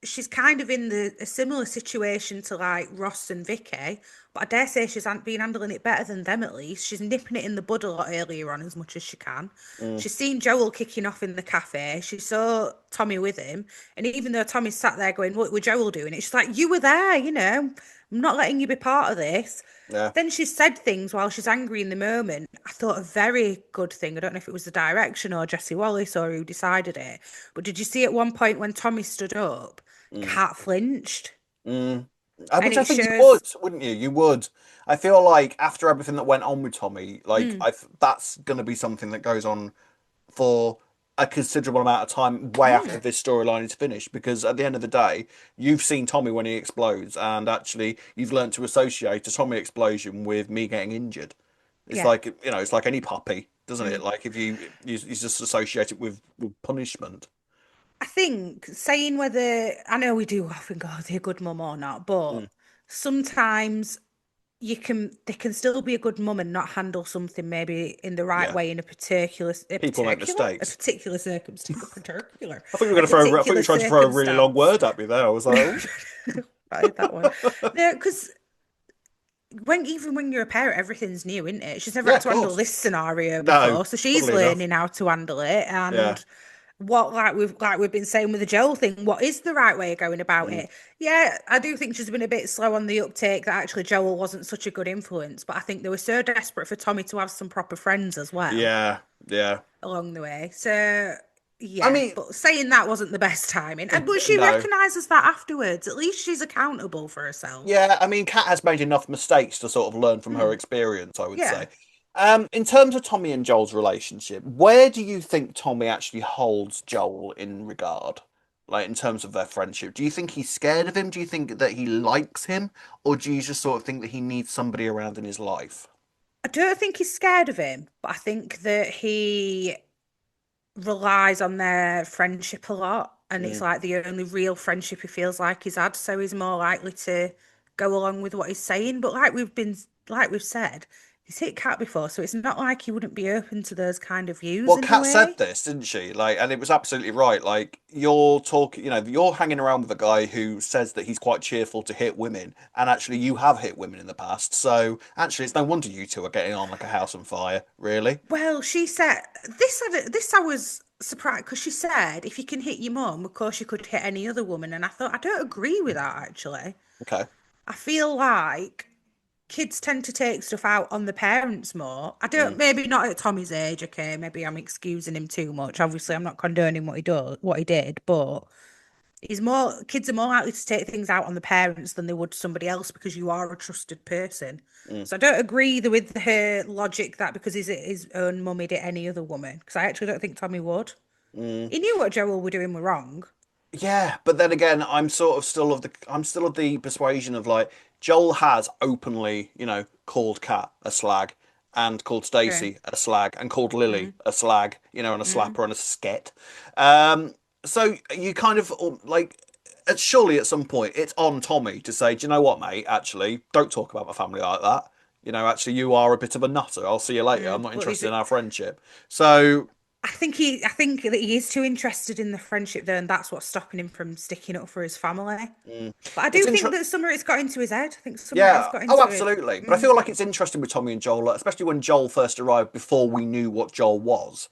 she's kind of in a similar situation to like Ross and Vicky, but I dare say she's been handling it better than them at least. She's nipping it in the bud a lot earlier on as much as she can. Mm, She's seen Joel kicking off in the cafe. She saw Tommy with him. And even though Tommy's sat there going, what were Joel doing? It's like, you were there. I'm not letting you be part of this. yeah. Then she said things while she's angry in the moment. I thought a very good thing. I don't know if it was the direction or Jesse Wallace or who decided it. But did you see at one point when Tommy stood up, Mm, Cat flinched? mm. And Which I it think you would, shows. wouldn't you? You would. I feel like after everything that went on with Tommy, like Mm, that's going to be something that goes on for a considerable amount of time, way after mm, this storyline is finished. Because at the end of the day, you've seen Tommy when he explodes, and actually, you've learned to associate a Tommy explosion with me getting injured. It's yeah. like it's like any puppy, doesn't it? Mm. Like if you just associate it with punishment. I think saying whether I know we do often go, "Are they a good mum or not?" But Mm, sometimes they can still be a good mum and not handle something maybe in the right Yeah. way in People make a mistakes. particular circumstance, I thought you were a going to throw. I thought you were particular trying to throw a really long circumstance. word at me there. I was like, oh, I did that one. No, because even when you're a parent, everything's new, isn't it? She's never yeah, had of to handle course. this scenario No, before, so she's funnily enough. learning how to handle it. Yeah. And what like we've been saying with the Joel thing, what is the right way of going about Mm. it? Yeah, I do think she's been a bit slow on the uptake. That actually Joel wasn't such a good influence, but I think they were so desperate for Tommy to have some proper friends as well Yeah. Yeah. along the way. So I yeah, mean, but saying that wasn't the best timing. But she no. recognises that afterwards. At least she's accountable for herself. Yeah, I mean, Kat has made enough mistakes to sort of learn from her Hmm. experience, I would Yeah. say. In terms of Tommy and Joel's relationship, where do you think Tommy actually holds Joel in regard? Like, in terms of their friendship, do you think he's scared of him? Do you think that he likes him? Or do you just sort of think that he needs somebody around in his life? I don't think he's scared of him, but I think that he relies on their friendship a lot. And it's Mm. like the only real friendship he feels like he's had. So he's more likely to go along with what he's saying. But like we've said, he's hit Cat before. So it's not like he wouldn't be open to those kind of views Well, in a Kat said way. this, didn't she? Like, and it was absolutely right. Like, you're talking, you're hanging around with a guy who says that he's quite cheerful to hit women, and actually, you have hit women in the past. So, actually, it's no wonder you two are getting on like a house on fire, really. Well, she said this. I was surprised because she said if you can hit your mum, of course you could hit any other woman. And I thought I don't agree with that actually. Okay. I feel like kids tend to take stuff out on the parents more. I don't, Mm, maybe not at Tommy's age, okay, maybe I'm excusing him too much. Obviously, I'm not condoning what he did, but kids are more likely to take things out on the parents than they would somebody else because you are a trusted person. mm, So I don't agree with her logic that because he's his own mum, he'd hit any other woman. Because I actually don't think Tommy would. mm. He knew what Joel were doing were wrong. Yeah, but then again, I'm still of the persuasion of like Joel has openly, called Kat a slag and called Okay. Stacey a slag and called Lily Mm, a slag, and a mm. slapper and a sket. So you kind of like surely at some point it's on Tommy to say, do you know what, mate? Actually, don't talk about my family like that. Actually, you are a bit of a nutter. I'll see you later. I'm not But interested in our friendship. So I think that he is too interested in the friendship though, and that's what's stopping him from sticking up for his family. mm, But I it's do think interesting. that some of it's got into his head. I think some of it has Yeah, got oh, into it. absolutely. But I Mm, feel like it's interesting with Tommy and Joel, especially when Joel first arrived before we knew what Joel was.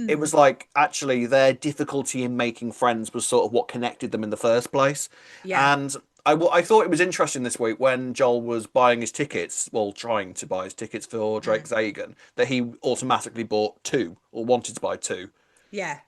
It mm, was like actually their difficulty in making friends was sort of what connected them in the first place. yeah. And I thought it was interesting this week when Joel was buying his tickets, well, trying to buy his tickets for Drake Mm, Zagan, that he automatically bought two or wanted to buy two, yeah.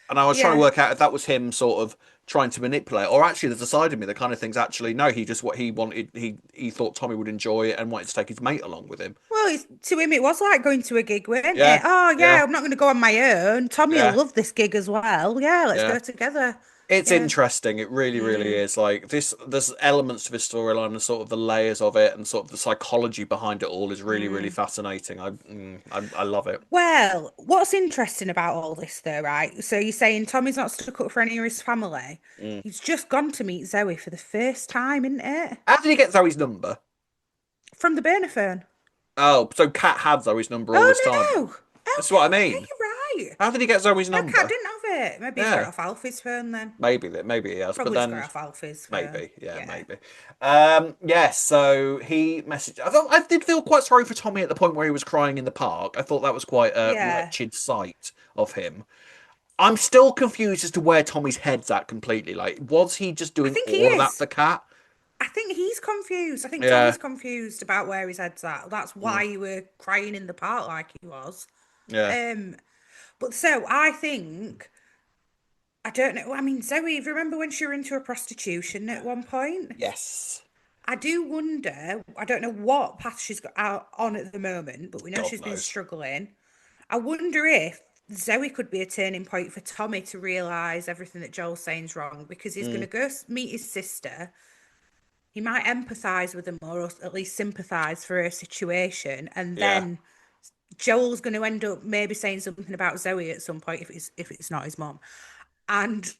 and I was trying to Yeah. work out if that was him sort of trying to manipulate, or actually there's a side of me that kind of thinks actually no, he just what he wanted, he thought Tommy would enjoy it and wanted to take his mate along with him. Well, to him, it was like going to a gig, weren't it? Yeah, Oh, yeah, yeah, I'm not going to go on my own. Tommy will yeah, love this gig as well. Yeah, let's yeah. go together. It's Yeah. interesting. It really, really Mm. is. Like this, there's elements to this storyline and sort of the layers of it and sort of the psychology behind it all is really, really Mm. fascinating. I love it. Well, what's interesting about all this, though, right? So you're saying Tommy's not stuck up for any of his family. Mm. He's just gone to meet Zoe for the first time, isn't it? How did he get Zoe's number? From the burner phone. Oh, so Kat had Zoe's number all Oh, this time. no, no. That's what I Oh, yeah, mean. you're right. How did he get Zoe's No, Cat number? didn't have it. Maybe he's got it Yeah. off Alfie's phone then. Maybe he has, but Probably just got then it off Alfie's phone. maybe, yeah, Yeah. maybe. Yes, so he messaged. I did feel quite sorry for Tommy at the point where he was crying in the park. I thought that was quite a Yeah. wretched sight of him. I'm still confused as to where Tommy's head's at completely. Like, was he just I doing think he all of that is. for Cat? I think he's confused. I think Yeah, Tommy's confused about where his head's at. That's mm, why you were crying in the park like he was. yeah, Um, but so I think I don't know. I mean, Zoe, remember when she were into a prostitution at one point? yes. I do wonder. I don't know what path she's got out on at the moment, but we know God she's been knows. struggling. I wonder if Zoe could be a turning point for Tommy to realise everything that Joel's saying's wrong because he's going Mm, to go meet his sister. He might empathise with her more, or at least sympathise for her situation, and yeah, then Joel's going to end up maybe saying something about Zoe at some point if it's not his mom, and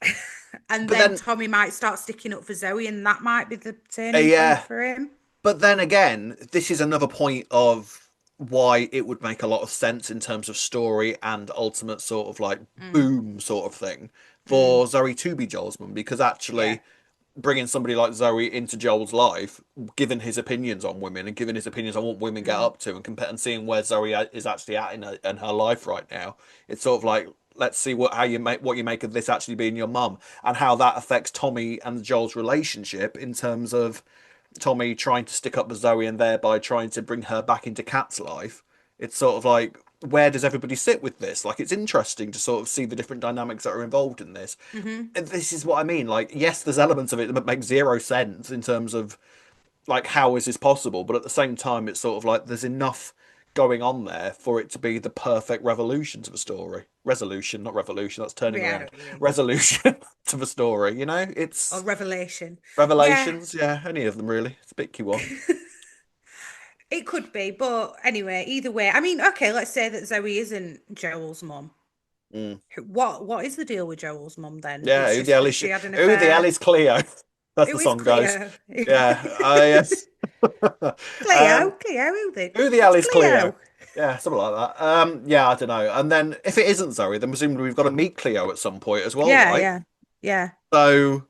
and but then then Tommy might start sticking up for Zoe, and that might be the turning point yeah. for him. But then again, this is another point of why it would make a lot of sense in terms of story and ultimate sort of like Mm, boom sort of thing mm, for Zoe to be Joel's mum, because yeah. actually bringing somebody like Zoe into Joel's life, given his opinions on women and given his opinions on what women get Mm, up to, and and seeing where Zoe is actually at in her life right now, it's sort of like, let's see what you make of this actually being your mum, and how that affects Tommy and Joel's relationship in terms of Tommy trying to stick up with Zoe and thereby trying to bring her back into Kat's life. It's sort of like, where does everybody sit with this? Like, it's interesting to sort of see the different dynamics that are involved in this. mm-hmm. And this is what I mean. Like, yes, there's elements of it that make zero sense in terms of like, how is this possible? But at the same time, it's sort of like there's enough going on there for it to be the perfect revolution to the story. Resolution, not revolution. That's turning Yeah, I know around. what you mean. Resolution to the story. Or It's revelation. Yeah, revelations. Yeah, any of them really. It's a bit one. it could be, but anyway, either way. I mean, okay, let's say that Zoe isn't Joel's mum. Mm. What is the deal with Joel's mum then? Yeah, It's who the just hell that is she she? had an Who the hell affair. is Cleo? That's the Who is song goes. Cleo? Yeah, yes. Cleo, Cleo, Who the hell It's is Cleo? Cleo. Yeah, something like that. Yeah, I don't know. And then if it isn't Zoe, then presumably we've got to meet Cleo at some point as well, Yeah, right? yeah, yeah. So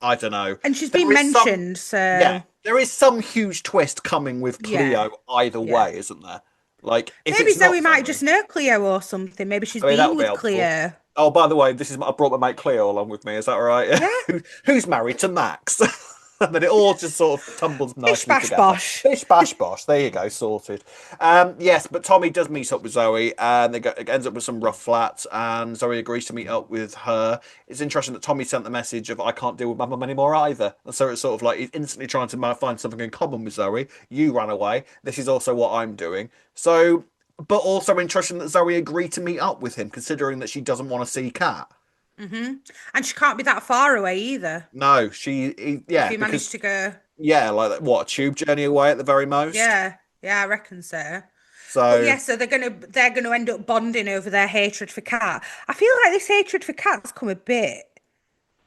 I don't know. And she's There been is some, mentioned, yeah, so there is some huge twist coming with yeah, Cleo either yeah. way, isn't there? Like, if Maybe it's Zoe not might Zoe, just know Cleo or something. Maybe she's I mean, that been would be with helpful. Cleo. Oh, by the way, I brought my mate Cleo along with me. Is that all right? Yeah. Who's married to Max? And then it all just sort of tumbles Bish nicely bash together. bosh. Bish bash bosh. There you go, sorted. Yes, but Tommy does meet up with Zoe, and it ends up with some rough flats, and Zoe agrees to meet up with her. It's interesting that Tommy sent the message of, "I can't deal with my mum anymore either," and so it's sort of like he's instantly trying to find something in common with Zoe. You ran away. This is also what I'm doing. So, but also interesting that Zoe agreed to meet up with him, considering that she doesn't want to see Kat. Hmm. And she can't be that far away either. No, If yeah, you because manage to go, yeah, like what, a tube journey away at the very most. yeah, yeah, I reckon so. But So yeah, so they're gonna end up bonding over their hatred for Cat. I feel like this hatred for Cat's come a bit.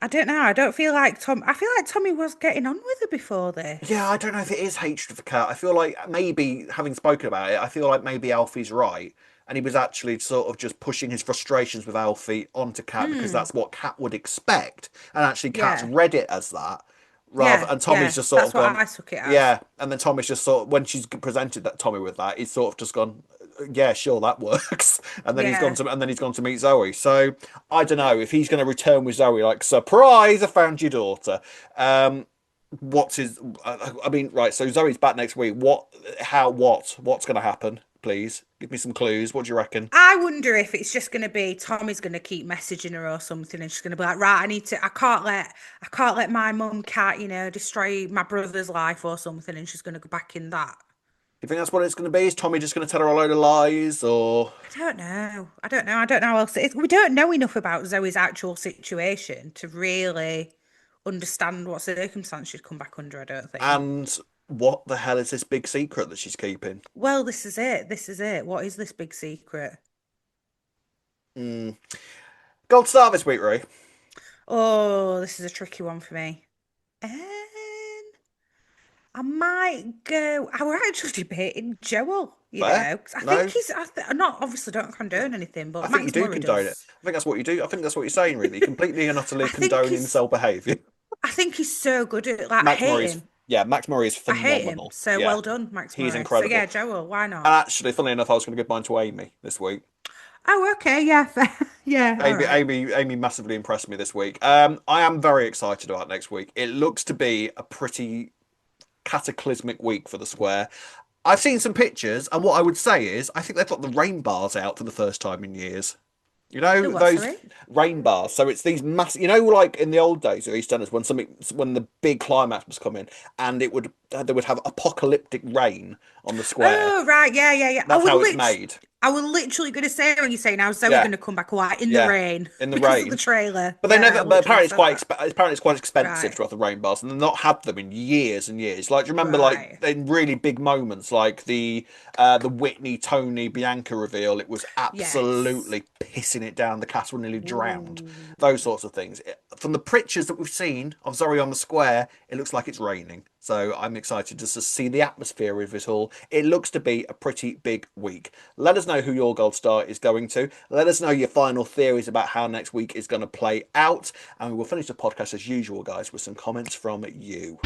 I don't know. I don't feel like Tom. I feel like Tommy was getting on with her before yeah, this. I don't know if it is hatred for Kat. I feel like maybe, having spoken about it, I feel like maybe Alfie's right, and he was actually sort of just pushing his frustrations with Alfie onto Kat because Mm, that's what Kat would expect, and actually Kat's yeah, read it as that, rather. yeah, And Tommy's yeah. just sort That's of what gone, I took it as. yeah, and then Tommy's just sort of, when she's presented that Tommy with that, he's sort of just gone, yeah, sure, that works, Yeah. and then he's gone to meet Zoe. So I don't know if he's going to return with Zoe, like, surprise, I found your daughter. What's his I mean, right, so Zoe's back next week. What's going to happen? Please give me some clues. What do you reckon? I wonder if it's just going to be Tommy's going to keep messaging her or something, and she's going to be like, right, I need to. I can't let my mum cat, destroy my brother's life or something, and she's going to go back in that. You think that's what it's going to be? Is Tommy just going to tell her a load of lies, or I don't know. I don't know how else. We don't know enough about Zoe's actual situation to really understand what circumstance she'd come back under. I don't think. and what the hell is this big secret that she's keeping? Well, this is it. This is it. What is this big secret? Mm. Gold star this week, Ree. Oh, this is a tricky one for me. Um, I might go. I were actually debating Joel, Fair? 'cause I think No, he's. I'm not obviously don't condone anything, I but think you Max do Murray condone it. does. I think that's what you do. I think that's what you're saying, really. Completely and utterly I think condoning he's. cell behaviour. I think he's so good at like. I Max hate Murray's him. Yeah, Max Murray is I hate him. phenomenal. So Yeah, well done, Max he's Murray. So yeah, incredible. Joel, why And not? actually, funnily enough, I was going to give mine to Amy this week. Oh, okay, yeah, fair. Yeah, all right. Amy massively impressed me this week. I am very excited about next week. It looks to be a pretty cataclysmic week for the square. I've seen some pictures, and what I would say is, I think they've got the rain bars out for the first time in years. You The know, what, those sorry? rain bars. So it's these massive, like in the old days of EastEnders, when the big climax was coming, and they would have apocalyptic rain on the square. Oh, right, yeah, yeah, yeah. That's how it's made. I was literally going to say when you say now Zoe Yeah, going to come back white in the yeah, rain in the because of the rain. trailer. But they Yeah, I never. But literally apparently, said that. it's quite expensive Right, to have the rain bars, and they've not had them in years and years. Like, do you remember, like right. in really big moments, like the Whitney Tony Bianca reveal? It was Yes. absolutely pissing it down. The castle nearly drowned. Ooh. Those sorts of things. From the pictures that we've seen of Zoe on the square, it looks like it's raining. So I'm excited just to see the atmosphere of it all. It looks to be a pretty big week. Let us know who your gold star is going to. Let us know your final theories about how next week is going to play out. And we will finish the podcast as usual, guys, with some comments from you.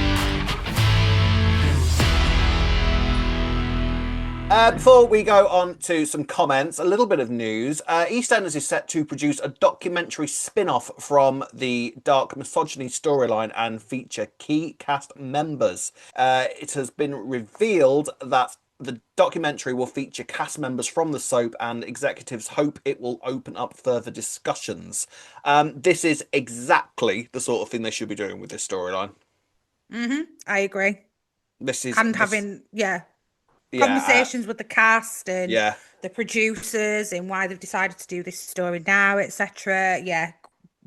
Before we go on to some comments, a little bit of news. EastEnders is set to produce a documentary spin-off from the dark misogyny storyline and feature key cast members. It has been revealed that the documentary will feature cast members from the soap, and executives hope it will open up further discussions. This is exactly the sort of thing they should be doing with this storyline. I agree. This is And this, having, yeah, conversations with the cast and yeah, the producers and why they've decided to do this story now, etc. Yeah,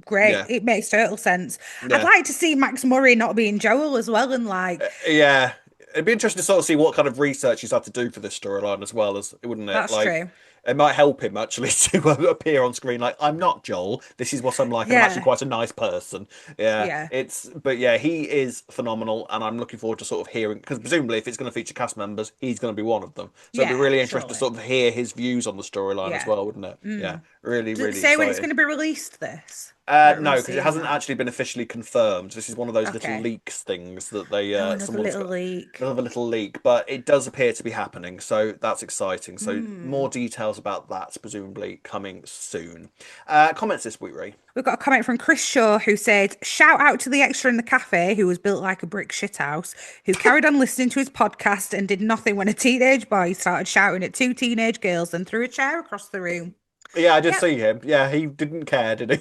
great. yeah, It makes total sense. I'd yeah. like to see Max Murray not being Joel as well, and like, Yeah, it'd be interesting to sort of see what kind of research he's had to do for this storyline as well, as wouldn't it? that's Like, true. it might help him actually to appear on screen like, I'm not Joel. This is what I'm like, and I'm actually Yeah, quite a nice person. Yeah, yeah, but yeah, he is phenomenal, and I'm looking forward to sort of hearing, because presumably if it's going to feature cast members, he's going to be one of them. So it'd be yeah, really interesting to surely. sort of hear his views on the storyline as Yeah. well, wouldn't it? Yeah, really, Does it really say when it's exciting. going to be released, this? I don't No, remember because it seeing hasn't that. actually been officially confirmed. This is one of those little Okay. leaks things that they Oh, another someone's little got leak. another little leak, but it does appear to be happening, so that's exciting. So Hmm. more details about that presumably coming soon. Comments this week, Ray. We've got a comment from Chris Shaw who said, shout out to the extra in the cafe who was built like a brick shithouse, who carried on listening to his podcast and did nothing when a teenage boy started shouting at two teenage girls and threw a chair across the room. Yeah, I did Yep. see him. Yeah, he didn't care, did he?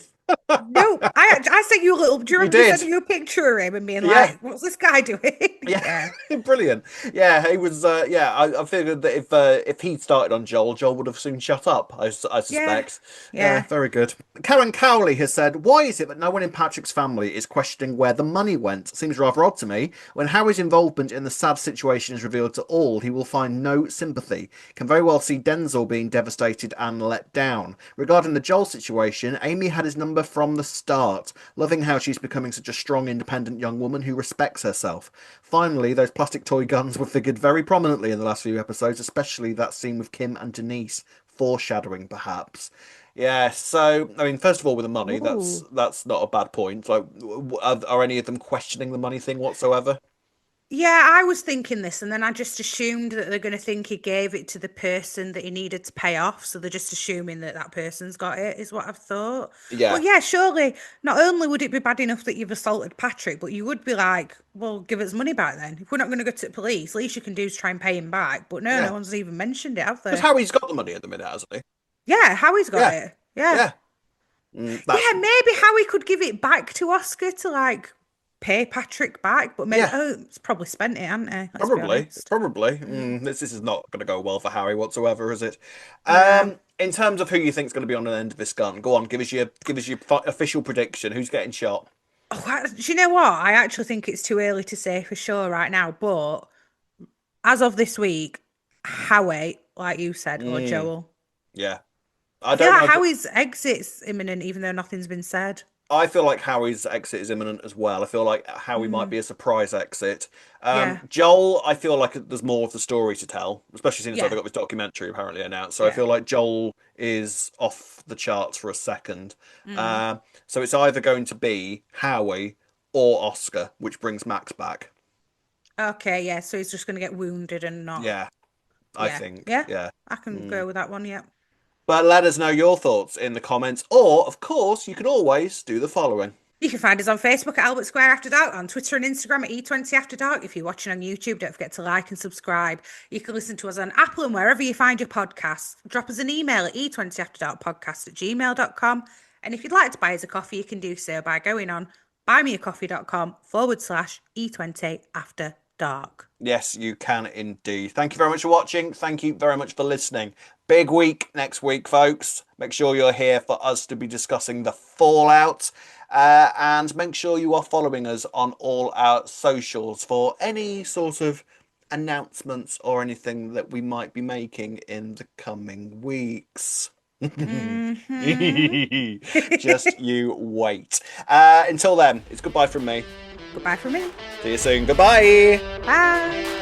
Nope. I sent you a little. Do you You remember me did. sending you a picture of him and being Yeah. like, what's this guy doing? Yeah, Yeah. brilliant. Yeah, he was. Yeah, I figured that if he started on Joel, Joel would have soon shut up. I Yeah. suspect. Yeah, Yeah. very good. Karen Cowley has said, "Why is it that no one in Patrick's family is questioning where the money went? Seems rather odd to me. When Harry's involvement in the sad situation is revealed to all, he will find no sympathy. Can very well see Denzel being devastated and let down. Regarding the Joel situation, Amy had his number from the start, loving how she's becoming such a strong, independent young woman who respects herself. Finally, those plastic toy guns were figured very prominently in the last few episodes, especially that scene with Kim and Denise, foreshadowing perhaps." Yeah, so I mean, first of all, with the money, Ooh. that's not a bad point. Like, are any of them questioning the money thing whatsoever? Yeah, I was thinking this, and then I just assumed that they're going to think he gave it to the person that he needed to pay off. So they're just assuming that that person's got it, is what I've thought. But Yeah, yeah, surely not only would it be bad enough that you've assaulted Patrick, but you would be like, well, give us money back then. If we're not going to go to the police, least you can do is try and pay him back. But no, no yeah. one's even mentioned it, have Because they? Harry's got the money at the minute, hasn't he? Yeah, Howie's got Yeah, it. Yeah. yeah. That's Yeah, maybe Howie could give it back to Oscar to like pay Patrick back, but maybe, yeah. oh, it's probably spent it, hasn't he? Let's be Probably, honest. probably. Mm, This is not going to go well for Harry whatsoever, is it? no. In terms of who you think's going to be on the end of this gun, go on, give us your official prediction. Who's getting shot? Oh, do you know what? I actually think it's too early to say for sure right now, but as of this week, Howie, like you said, or Mm, Joel. yeah, I I feel don't like know. Howie's exit's imminent, even though nothing's been said. I feel like Howie's exit is imminent as well. I feel like Howie might Mm, be a surprise exit. yeah, Joel, I feel like there's more of the story to tell, especially since they've yeah, got this documentary apparently announced. So I yeah. feel like Joel is off the charts for a second. Mm. Um, so it's either going to be Howie or Oscar, which brings Max back. Okay, yeah, so he's just going to get wounded and not. Yeah, I Yeah, think. yeah, Yeah. I can Mm. go with that one, yeah. But let us know your thoughts in the comments, or of course, you can always do the following. You can find us on Facebook at Albert Square After Dark, on Twitter and Instagram at E20 After Dark. If you're watching on YouTube, don't forget to like and subscribe. You can listen to us on Apple and wherever you find your podcasts. Drop us an email at e20afterdarkpodcast@gmail.com. And if you'd like to buy us a coffee, you can do so by going on buymeacoffee.com/E20 After Dark. Yes, you can indeed. Thank you very much for watching. Thank you very much for listening. Big week next week, folks. Make sure you're here for us to be discussing the fallout. And make sure you are following us on all our socials for any sort of announcements or anything that we might be making in the coming weeks. Mm-hmm. Just you wait. Until then, it's goodbye from me. Goodbye from me. See you soon. Goodbye. Bye.